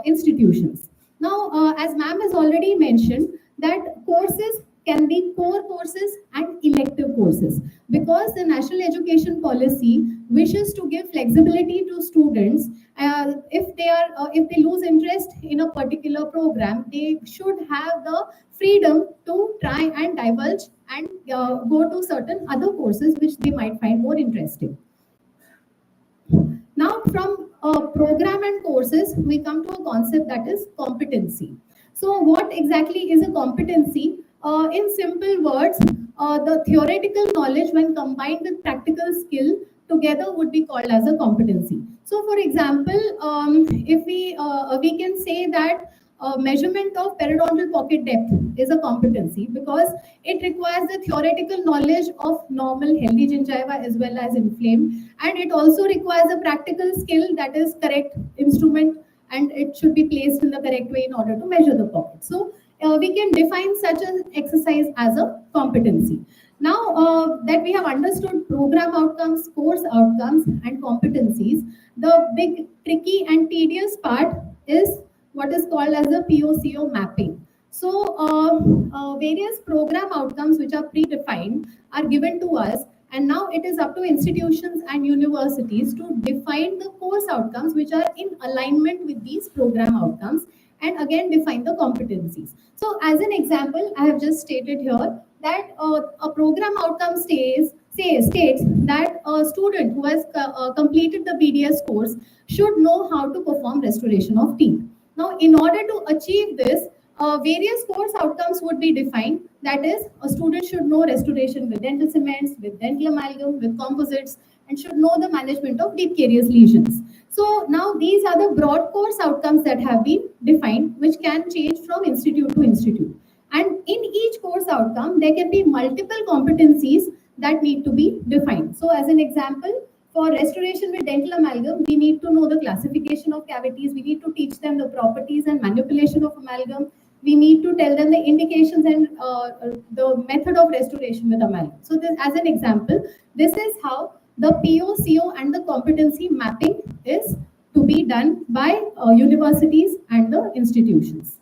institutions. Now, as ma'am has already mentioned, that courses can be core courses and elective courses, because the national education policy wishes to give flexibility to students. If they lose interest in a particular program, they should have the freedom to try and divulge and go to certain other courses which they might find more interesting. Now, from program and courses, we come to a concept that is competency. So, what exactly is a competency? In simple words, the theoretical knowledge, when combined with practical skill, together would be called as a competency. So, for example, if we can say that measurement of periodontal pocket depth is a competency, because it requires the theoretical knowledge of normal healthy gingiva as well as inflamed, and it also requires a practical skill, that is correct instrument, and it should be placed in the correct way in order to measure the pocket. So we can define such an exercise as a competency. Now that we have understood program outcomes, course outcomes, and competencies, the big tricky and tedious part is what is called as the POCO mapping. So various program outcomes which are predefined are given to us, and now it is up to institutions and universities to define the course outcomes which are in alignment with these program outcomes, and again define the competencies. So as an example, I have just stated here that a program outcome states that a student who has completed the BDS course should know how to perform restoration of teeth. Now, in order to achieve this, various course outcomes would be defined. That is, a student should know restoration with dental cements, with dental amalgam, with composites, and should know the management of deep carious lesions. So now these are the broad course outcomes that have been defined, which can change from institute to institute. And in each course outcome, there can be multiple competencies that need to be defined. So as an example, for restoration with dental amalgam, we need to know the classification of cavities. We need to teach them the properties and manipulation of amalgam. We need to tell them the indications and the method of restoration with amalgam. So this, as an example, this is how the POCO and the competency mapping is to be done by universities and the institutions.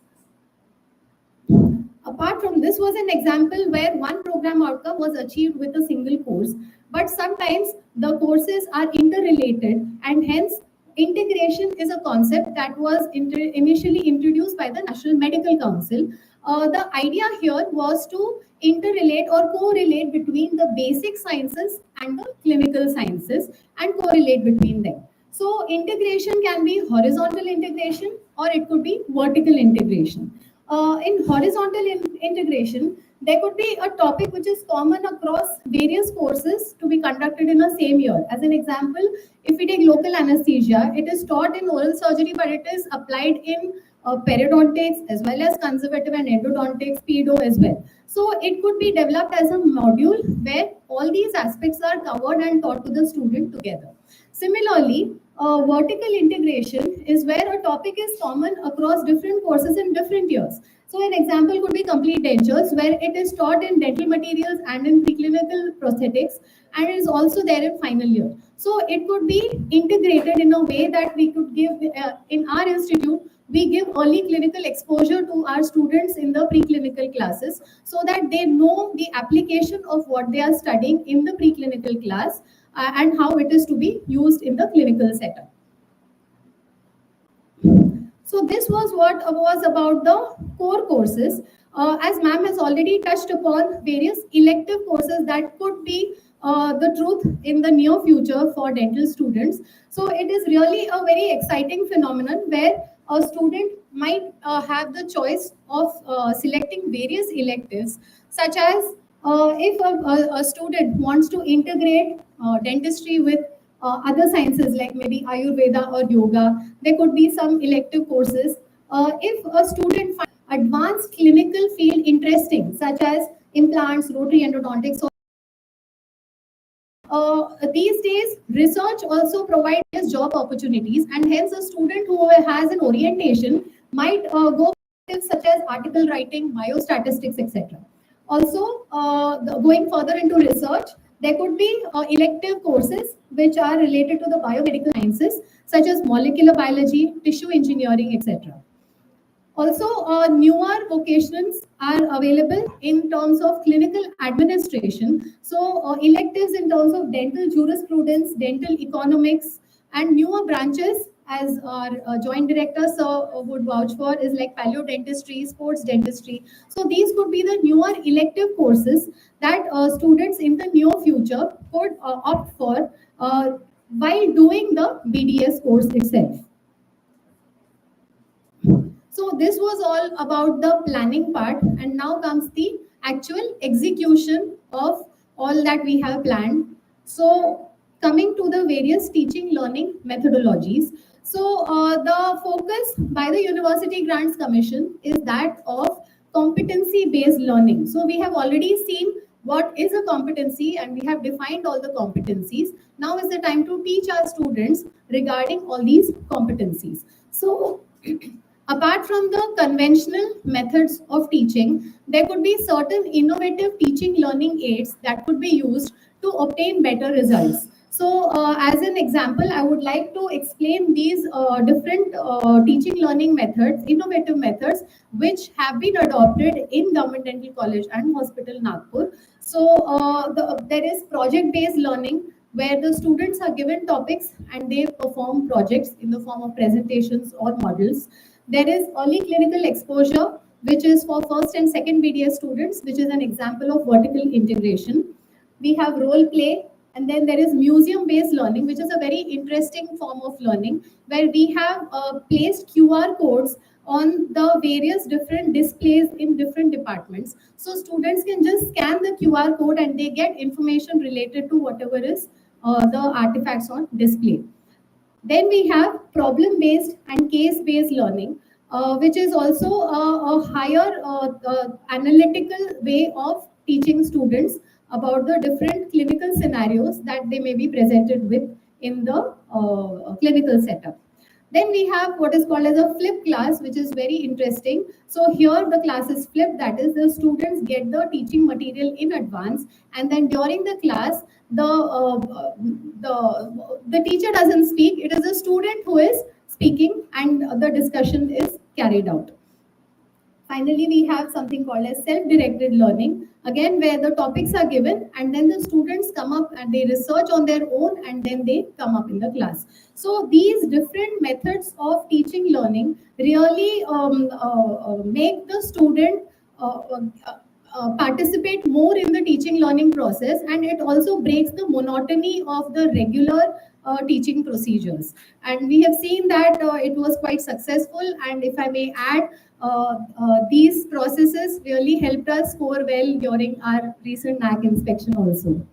Apart from this was an example where one program outcome was achieved with a single course, but sometimes the courses are interrelated, and hence integration is a concept that was initially introduced by the National Medical Council. The idea here was to interrelate or correlate between the basic sciences and the clinical sciences and correlate between them. So integration can be horizontal integration or it could be vertical integration. In horizontal integration, there could be a topic which is common across various courses to be conducted in the same year. As an example, if we take local anesthesia, it is taught in oral surgery, but it is applied in periodontics as well as conservative and endodontics, pedo as well. So it could be developed as a module where all these aspects are covered and taught to the student together. Similarly, vertical integration is where a topic is common across different courses in different years. So an example could be complete dentures, where it is taught in dental materials and in preclinical prosthetics, and it is also there in final year. So it could be integrated in a way that we could give in our institute, we give early clinical exposure to our students in the preclinical classes so that they know the application of what they are studying in the preclinical class and how it is to be used in the clinical setup. So this was what was about the core courses. As ma'am has already touched upon various elective courses that could be the truth in the near future for dental students. So it is really a very exciting phenomenon where a student might have the choice of selecting various electives, such as if a student wants to integrate dentistry with other sciences like maybe Ayurveda or yoga, there could be some elective courses. If a student finds advanced clinical field interesting, such as implants, rotary endodontics, these days, research also provides job opportunities, and hence a student who has an orientation might go such as article writing, biostatistics, etc. Also, going further into research, there could be elective courses which are related to the biomedical sciences, such as molecular biology, tissue engineering, etc. Also, newer vocations are available in terms of clinical administration. So, electives in terms of dental jurisprudence, dental economics, and newer branches, as our joint director sir would vouch for, is like paleo dentistry, sports dentistry. So, these could be the newer elective courses that students in the near future could opt for while doing the BDS course itself. So this was all about the planning part, and now comes the actual execution of all that we have planned. So coming to the various teaching learning methodologies. So the focus by the University Grants Commission is that of competency based learning. So we have already seen what is a competency and we have defined all the competencies. Now is the time to teach our students regarding all these competencies. So apart from the conventional methods of teaching, there could be certain innovative teaching learning aids that could be used to obtain better results. So, as an example, I would like to explain these different teaching learning methods, innovative methods, which have been adopted in Government Dental College and Hospital Nagpur. So, there is project-based learning, where the students are given topics and they perform projects in the form of presentations or models. There is early clinical exposure, which is for first and second BDS students, which is an example of vertical integration. We have role play, and then there is museum-based learning, which is a very interesting form of learning, where we have placed QR codes on the various different displays in different departments. So students can just scan the QR code and they get information related to whatever is the artifacts on display. Then we have problem-based and case-based learning, which is also a higher analytical way of teaching students about the different clinical scenarios that they may be presented with in the clinical setup. Then we have what is called as a flip class, which is very interesting. So here the class is flipped, that is the students get the teaching material in advance, and then during the class, the teacher doesn't speak. It is the student who is speaking, and the discussion is carried out. Finally, we have something called as self-directed learning, again, where the topics are given and then the students come up and they research on their own and then they come up in the class. So these different methods of teaching learning really make the student participate more in the teaching learning process, and it also breaks the monotony of the regular teaching procedures. And we have seen that it was quite successful, and if I may add, these processes really helped us score well during our recent NAC inspection also.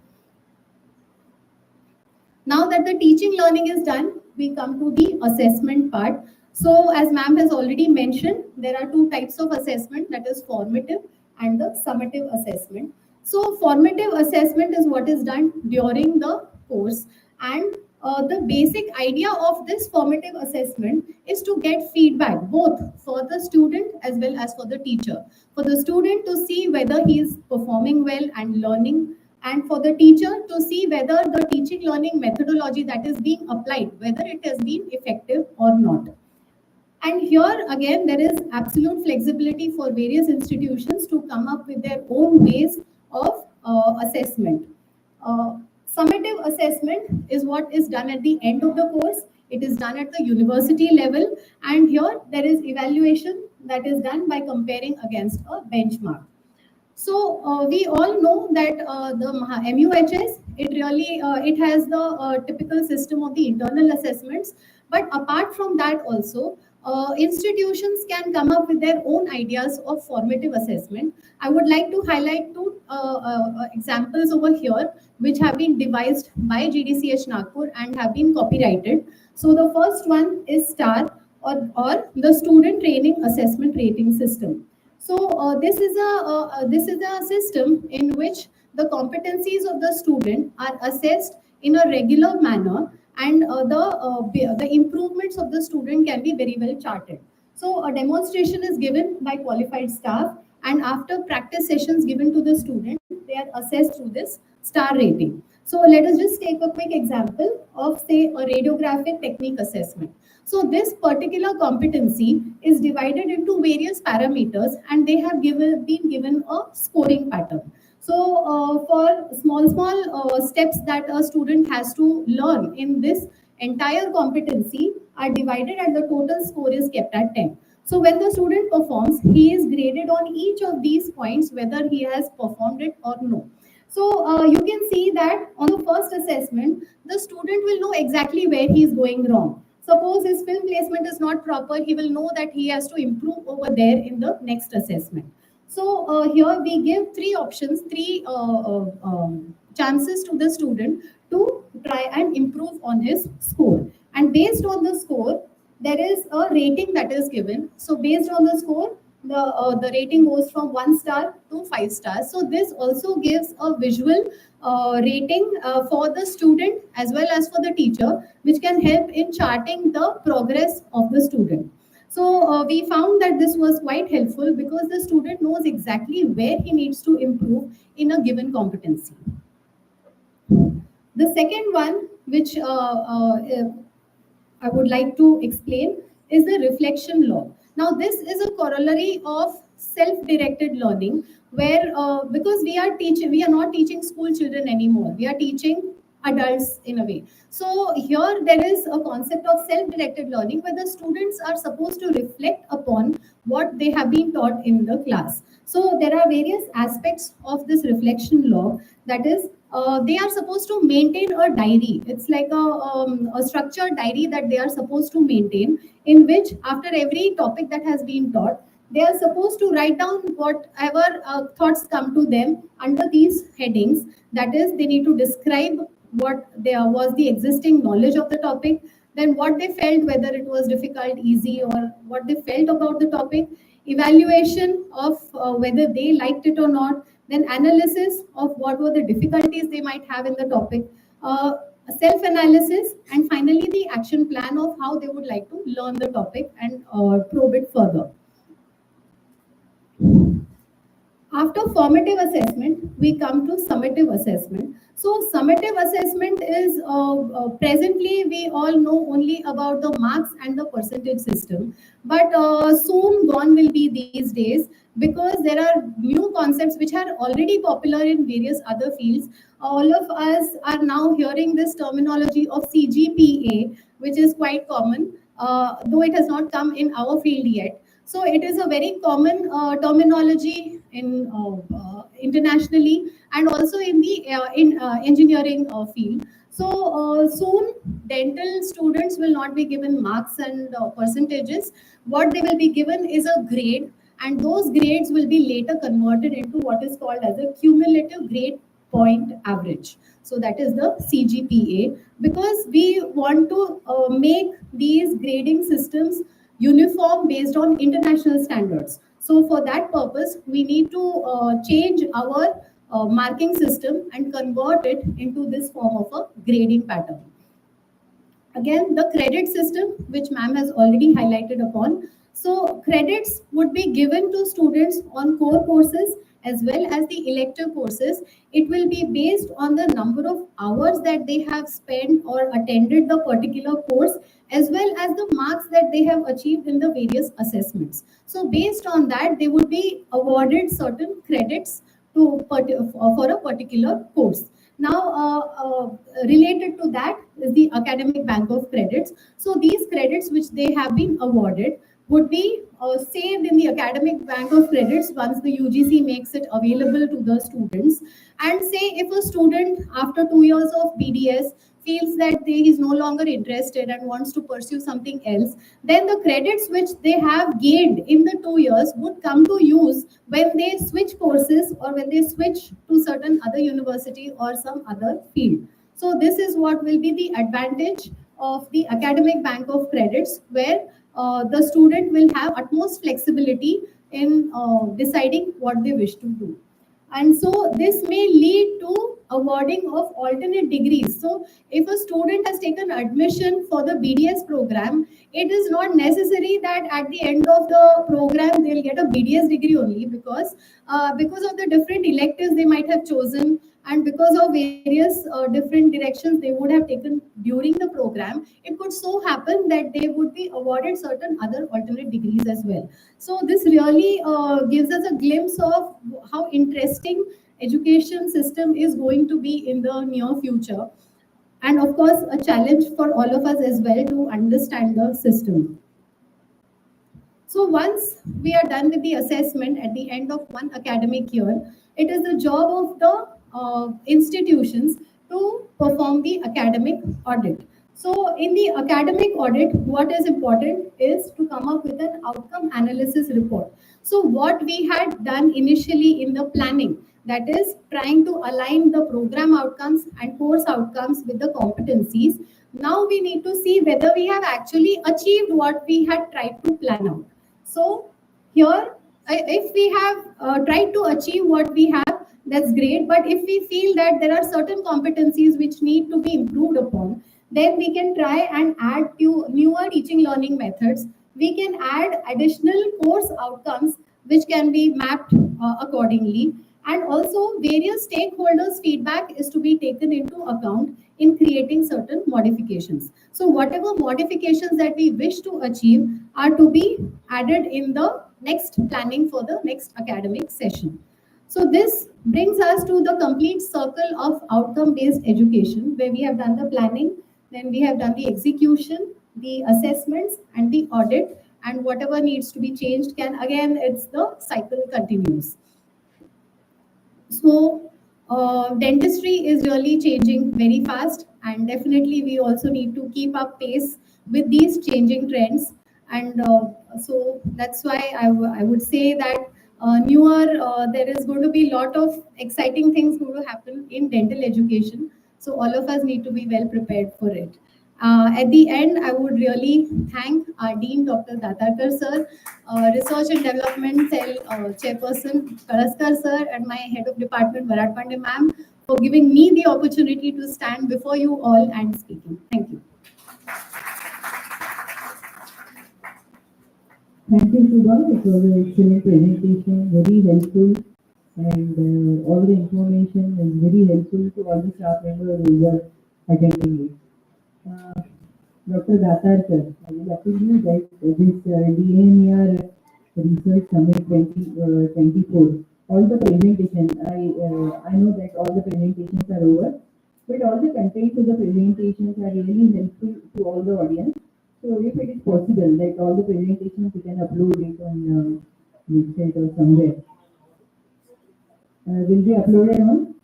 Now that the teaching learning is done, we come to the assessment part. So as ma'am has already mentioned, there are two types of assessment, that is formative and the summative assessment. So formative assessment is what is done during the course, and the basic idea of this formative assessment is to get feedback both for the student as well as for the teacher. For the student to see whether he is performing well and learning, and for the teacher to see whether the teaching learning methodology that is being applied, whether it has been effective or not. And here again, there is absolute flexibility for various institutions to come up with their own ways of assessment. Uh, Summative assessment is what is done at the end of the course. It is done at the university level, and here there is evaluation that is done by comparing against a benchmark. So we all know that the MUHS, it really it has the typical system of the internal assessments. But apart from that, also institutions can come up with their own ideas of formative assessment. I would like to highlight two examples over here, which have been devised by GDCH Nagpur and have been copyrighted. So the first one is STAR, or the Student Training Assessment Rating System. So this is a system in which the competencies of the student are assessed in a regular manner, and the improvements of the student can be very well charted. So a demonstration is given by qualified staff, and after practice sessions given to the student, they are assessed through this STAR rating. So let us just take a quick example of, say, a radiographic technique assessment. So this particular competency is divided into various parameters, and they have been given a scoring pattern. So for small steps that a student has to learn in this entire competency are divided, and the total score is kept at 10. So when the student performs, he is graded on each of these points whether he has performed it or no. So you can see that on the first assessment, the student will know exactly where he is going wrong. Suppose his film placement is not proper, he will know that he has to improve over there in the next assessment. So here we give three options, three chances to the student to try and improve on his score. And based on the score, there is a rating that is given. So based on the score, the rating goes from 1 star to 5 stars. So this also gives a visual rating for the student as well as for the teacher, which can help in charting the progress of the student. So we found that this was quite helpful because the student knows exactly where he needs to improve in a given competency. The second one, which I would like to explain, is the reflection log. Now, this is a corollary of self-directed learning, where because we are not teaching school children anymore. We are teaching adults in a way. So here there is a concept of self-directed learning where the students are supposed to reflect upon what they have been taught in the class. So there are various aspects of this reflection log. That is, they are supposed to maintain a diary. It's like a structured diary that they are supposed to maintain, in which after every topic that has been taught, they are supposed to write down whatever thoughts come to them under these headings. That is, they need to describe what there was the existing knowledge of the topic, then what they felt, whether it was difficult, easy, or what they felt about the topic, evaluation of whether they liked it or not, then analysis of what were the difficulties they might have in the topic, self-analysis, and finally the action plan of how they would like to learn the topic and probe it further. After formative assessment, we come to summative assessment. So summative assessment is presently we all know only about the marks and the percentage system, but soon gone will be these days, because there are new concepts which are already popular in various other fields. All of us are now hearing this terminology of CGPA, which is quite common, though it has not come in our field yet. So it is a very common terminology in internationally, and also in the engineering field. So soon dental students will not be given marks and percentages. What they will be given is a grade, and those grades will be later converted into what is called as a cumulative grade point average. So that is the CGPA, because we want to make these grading systems uniform based on international standards. So for that purpose, we need to change our marking system and convert it into this form of a grading pattern. Again, the credit system, which ma'am has already highlighted upon. So credits would be given to students on core courses as well as the elective courses. It will be based on the number of hours that they have spent or attended the particular course, as well as the marks that they have achieved in the various assessments. So based on that, they would be awarded certain credits for a particular course. Now, related to that is the academic bank of credits. So these credits which they have been awarded would be saved in the academic bank of credits once the UGC makes it available to the students. And say if a student after 2 years of BDS feels that he is no longer interested and wants to pursue something else, then the credits which they have gained in the 2 years would come to use when they switch courses or when they switch to certain other university or some other field. So this is what will be the advantage of the academic bank of credits, where the student will have utmost flexibility in deciding what they wish to do. And so this may lead to awarding of alternate degrees. So if a student has taken admission for the BDS program, it is not necessary that at the end of the program they'll get a BDS degree only, because of the different electives they might have chosen, and because of various different directions they would have taken during the program, it could so happen that they would be awarded certain other alternate degrees as well. So this really gives us a glimpse of how interesting education system is going to be in the near future, and of course a challenge for all of us as well to understand the system. So once we are done with the assessment at the end of one academic year, it is the job of the institutions to perform the academic audit. So in the academic audit, what is important is to come up with an outcome analysis report. So what we had done initially in the planning, that is trying to align the program outcomes and course outcomes with the competencies. Now we need to see whether we have actually achieved what we had tried to plan out. So here, if we have tried to achieve what we have, that's great. But if we feel that there are certain competencies which need to be improved upon, then we can try and add to newer teaching learning methods. We can add additional course outcomes which can be mapped accordingly. And also various stakeholders' feedback is to be taken into account in creating certain modifications. So whatever modifications that we wish to achieve are to be added in the next planning for the next academic session. So this brings us to the complete circle of outcome-based education, where we have done the planning, then we have done the execution, the assessments, and the audit, and whatever needs to be changed can, again, it's the cycle continues. So dentistry is really changing very fast, and definitely we also need to keep up pace with these changing trends. And so that's why I would say that there is going to be a lot of exciting things going to happen in dental education. So all of us need to be well prepared for it. At the end, I would really thank our Dean, Dr. Datarkar sir, Research and Development Cell Chairperson Karaskar sir, and my Head of Department, Varat Pandey ma'am, for giving me the opportunity to stand before you all and speaking. Thank you. Thank you, Shubha. It was an excellent presentation, very helpful, and all the information is very helpful to all the staff members who were attending it. Dr. Datarkar, I will appeal you that this DMER Research Summit 2024, all the presentation, I know that all the presentations are over, but all the contents of the presentations are really helpful to all the audience. So if it is possible that all the presentations you can upload it on website or somewhere. Will be uploaded on?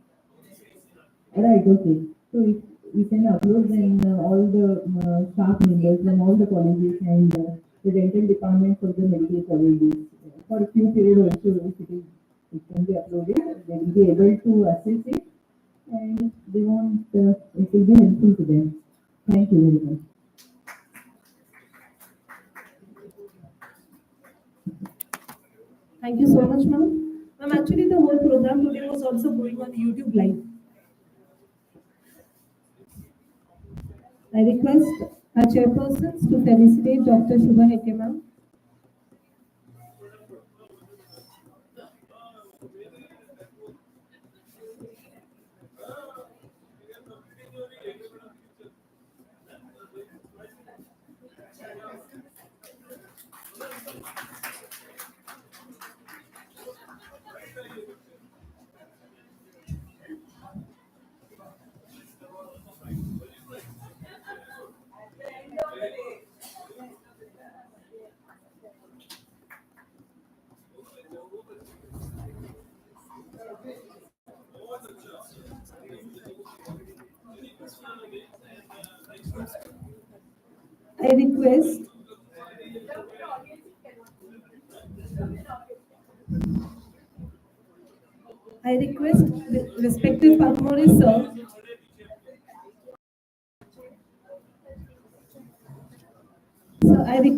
Right, okay. So if we can upload, then all the staff members from all the colleges and the dental department for the medical colleges for a few period also, if it can be uploaded, they will be able to access it, and they want it will be helpful to them. Thank you very much. Thank you so much, ma'am. Ma'am, actually the whole program today was also going on YouTube Live. I request our chairpersons to felicitate Dr. Shubha Hete, ma'am. I request the respective Padmore sir I request